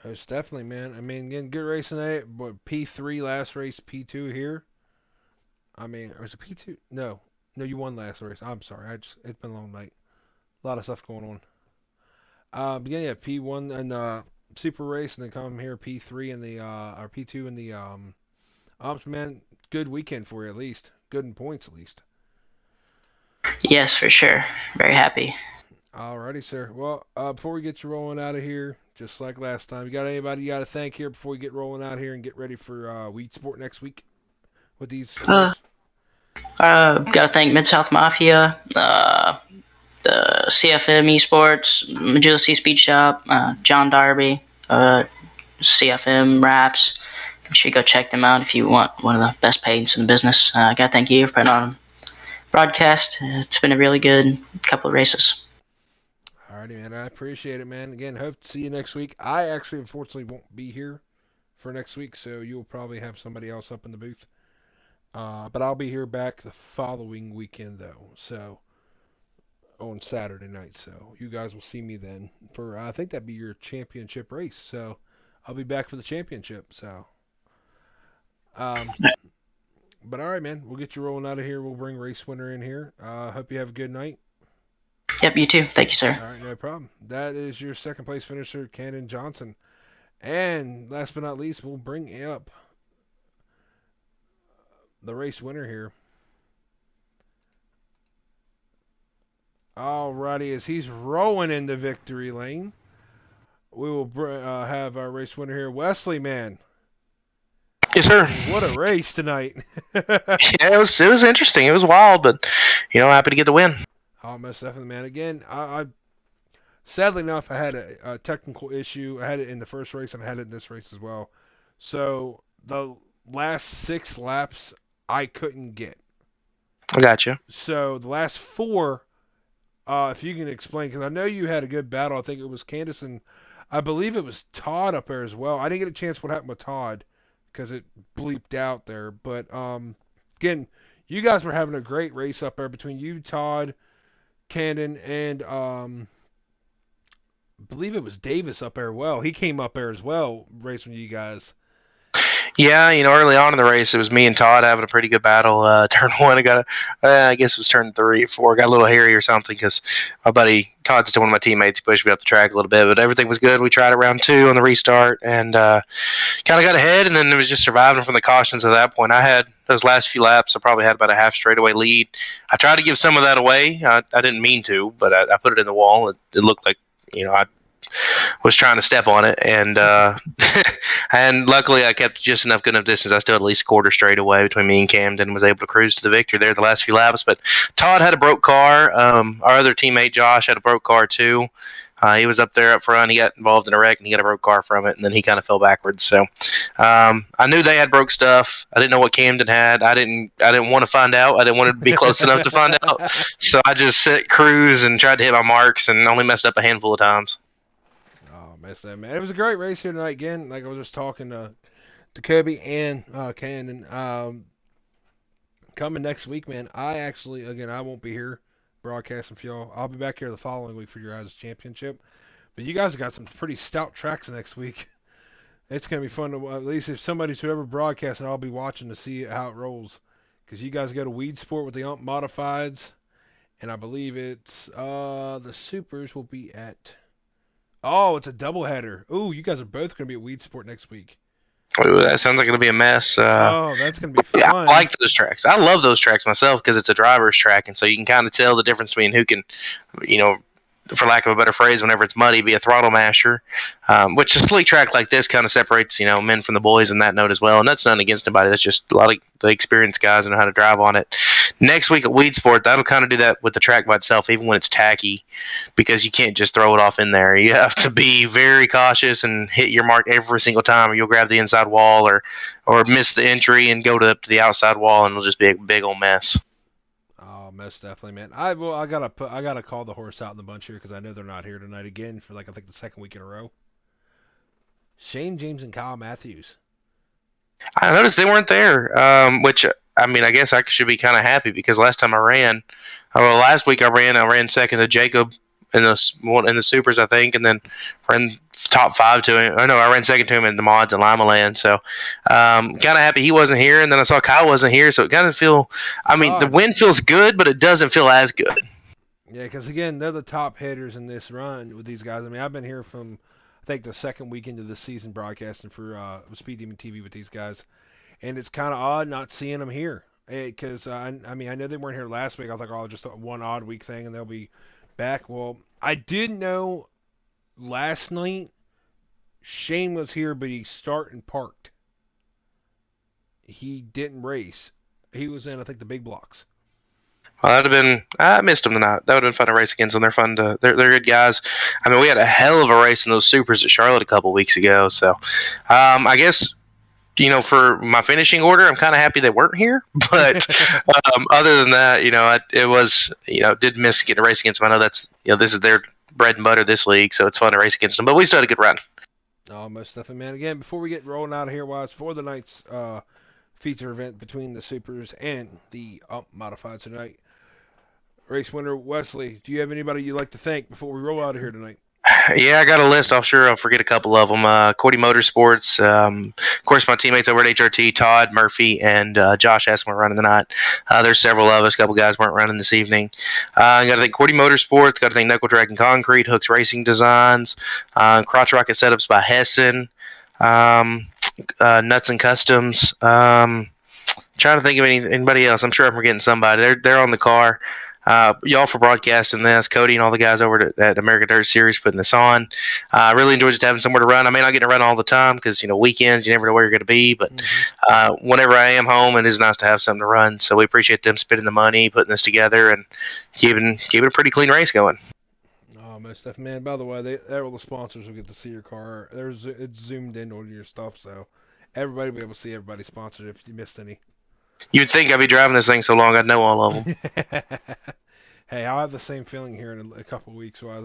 Most definitely, man. I mean, again, good race tonight. But P3 last race, P2 here. I mean, was it P2? No, you won last race. I'm sorry. It's been a long night. A lot of stuff going on. But yeah, P1 and Super Race, and then come here P3 and the or P2 and the Ops. Man, good weekend for you at least. Good in points at least. Yes, for sure. Very happy. Alrighty, sir. Well, before we get you rolling out of here, just like last time, you got anybody you got to thank here before we get rolling out here and get ready for Weed Sport next week with these? Got to thank Mid-South Mafia, the CFM Esports, Agility Speed Shop, John Darby, CFM Raps. You should go check them out if you want one of the best paints in the business. I got to thank you for putting on broadcast. It's been a really good couple of races. Alrighty, man. I appreciate it, man. Again, hope to see you next week. I actually, unfortunately, won't be here for next week, so you'll probably have somebody else up in the booth. But I'll be here back the following weekend, though. So, on Saturday night. So, you guys will see me then for, I think that'd be your championship race. So, I'll be back for the championship. So, but all right, man. We'll get you rolling out of here. We'll bring race winner in here. Hope you have a good night. Yep, you too. Thank you, sir. All right, no problem. That is your second place finisher, Camden Johnson. And last but not least, we'll bring up the race winner here. Alrighty, as he's rolling into victory lane, we will have our race winner here, Wesley, man. Yes, sir. What a race tonight. Yeah, it was interesting. It was wild, but, happy to get the win. Oh, most definitely, man. Again, I sadly enough, I had a technical issue. I had it in the first race, and I had it in this race as well. So, the last 6 laps, I couldn't get. I got you. So, the last 4, if you can explain, because I know you had a good battle. I think it was Candace, and I believe it was Todd up there as well. I didn't get a chance what happened with Todd, because it bleeped out there. But, again, you guys were having a great race up there between you, Todd, Camden, and I believe it was Davis up there. Well, he came up there as well, racing with you guys. Yeah, early on in the race, it was me and Todd having a pretty good battle. Turn one, I guess it was turn 3 or 4. Got a little hairy or something because my buddy Todd's still one of my teammates. He pushed me up the track a little bit, but everything was good. We tried it round 2 on the restart and kind of got ahead, and then it was just surviving from the cautions at that point. I had those last few laps, I probably had about a half straightaway lead. I tried to give some of that away. I didn't mean to, but I put it in the wall. It looked like, I was trying to step on it, and and luckily I kept just good enough distance. I still had at least a quarter straight away between me and Camden, and was able to cruise to the victory there the last few laps. But Todd had a broke car. Our other teammate Josh had a broke car too. He was up there up front. He got involved in a wreck, and he got a broke car from it, and then he kind of fell backwards. So I knew they had broke stuff. I didn't know what Camden had. I didn't want to find out. I didn't want to be close enough to find out. So I just sit, cruise, and tried to hit my marks, and only messed up a handful of times. Messed up, man. It was a great race here tonight. Again, like I was just talking to Kobe and Cannon. Coming next week, man. I won't be here broadcasting for y'all. I'll be back here the following week for your guys' championship. But you guys have got some pretty stout tracks next week. It's gonna be fun to, at least if somebody's whoever broadcasting, I'll be watching to see how it rolls. Because you guys go to Weed Sport with the UMP Modifieds, and I believe it's the Supers will be at. Oh, it's a doubleheader. Ooh, you guys are both going to be at Weed Sport next week. Ooh, that sounds like it'll be a mess. That's going to be fun. Yeah, I like those tracks. I love those tracks myself because it's a driver's track, and so you can kind of tell the difference between who can, for lack of a better phrase, whenever it's muddy, be a throttle masher, which a slick track like this kind of separates, men from the boys in that note as well. And that's nothing against anybody. That's just a lot of the experienced guys that know how to drive on it. Next week at Weed Sport, that'll kind of do that with the track by itself, even when it's tacky, because you can't just throw it off in there. You have to be very cautious and hit your mark every single time, or you'll grab the inside wall or miss the entry and go up to the outside wall, and it'll just be a big old mess. Most definitely, man. I gotta call the horse out in the bunch here because I know they're not here tonight again for I think the second week in a row. Shane James and Kyle Matthews. I noticed they weren't there, which I guess I should be kind of happy because last time I ran, last week I ran second to Jacob in the supers, I think, and then ran top 5 to him. I ran second to him in the mods in Lima Land. So kind of happy he wasn't here, and then I saw Kyle wasn't here, so it kind of the win feels good, but it doesn't feel as good. Yeah, because again, they're the top hitters in this run with these guys. I've been here from I think the second week into the season broadcasting for Speed Demon TV with these guys, and it's kind of odd not seeing them here because I know they weren't here last week. I was like, just one odd week thing, and they'll be back. Well, I did know last night Shane was here, but he started and parked. He didn't race. He was in, I think, the big blocks. Well, I missed them tonight. That would have been fun to race against them. They're good guys. We had a hell of a race in those supers at Charlotte a couple weeks ago. So, I guess, for my finishing order, I'm kind of happy they weren't here. But other than that, did miss getting a race against them. I know that's, this is their bread and butter this league, so it's fun to race against them. But we still had a good run. Oh, most definitely, man. Again, before we get rolling out of here, it's for the night's feature event between the Supers and the UMP Modified tonight. Race winner Wesley, do you have anybody you'd like to thank before we roll out of here tonight? Yeah, I got a list. I'll forget a couple of them. Cody Motorsports, of course, my teammates over at HRT, Todd, Murphy, and Josh Askin were running tonight. There's several of us. A couple guys weren't running this evening. I got to thank Cody Motorsports. Got to thank Knuckle Dragon Concrete, Hooks Racing Designs, Crotch Rocket Setups by Hessen, Nuts and Customs. Trying to think of anybody else. I'm sure I'm forgetting somebody. They're on the car. Y'all for broadcasting this, Cody and all the guys over at American Dirt Series putting this on. I really enjoy just having somewhere to run. I may not get to run all the time because, weekends, you never know where you're going to be. But whenever I am home, it is nice to have something to run. So we appreciate them spending the money, putting this together, and keeping a pretty clean race going. Oh, most stuff, man. By the way, all the sponsors will get to see your car. It's zoomed in on your stuff, so everybody will be able to see everybody sponsored if you missed any. You'd think I'd be driving this thing so long I'd know all of them. Hey, I'll have the same feeling here in a couple of weeks. So I'll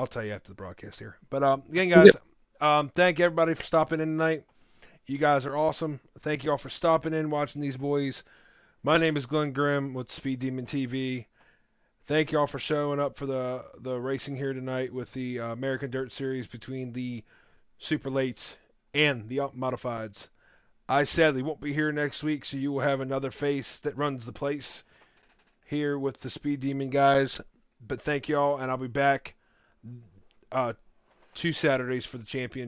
tell you after the broadcast here. But again, guys, thank everybody for stopping in tonight. You guys are awesome. Thank you all for stopping in, watching these boys. My name is Glenn Grimm with Speed Demon TV. Thank you all for showing up for the racing here tonight with the American Dirt Series between the Super Lates, and the UMP Modifieds. I sadly won't be here next week, so you will have another face that runs the place here with the Speed Demon guys. But thank y'all, and I'll be back 2 Saturdays for the championship.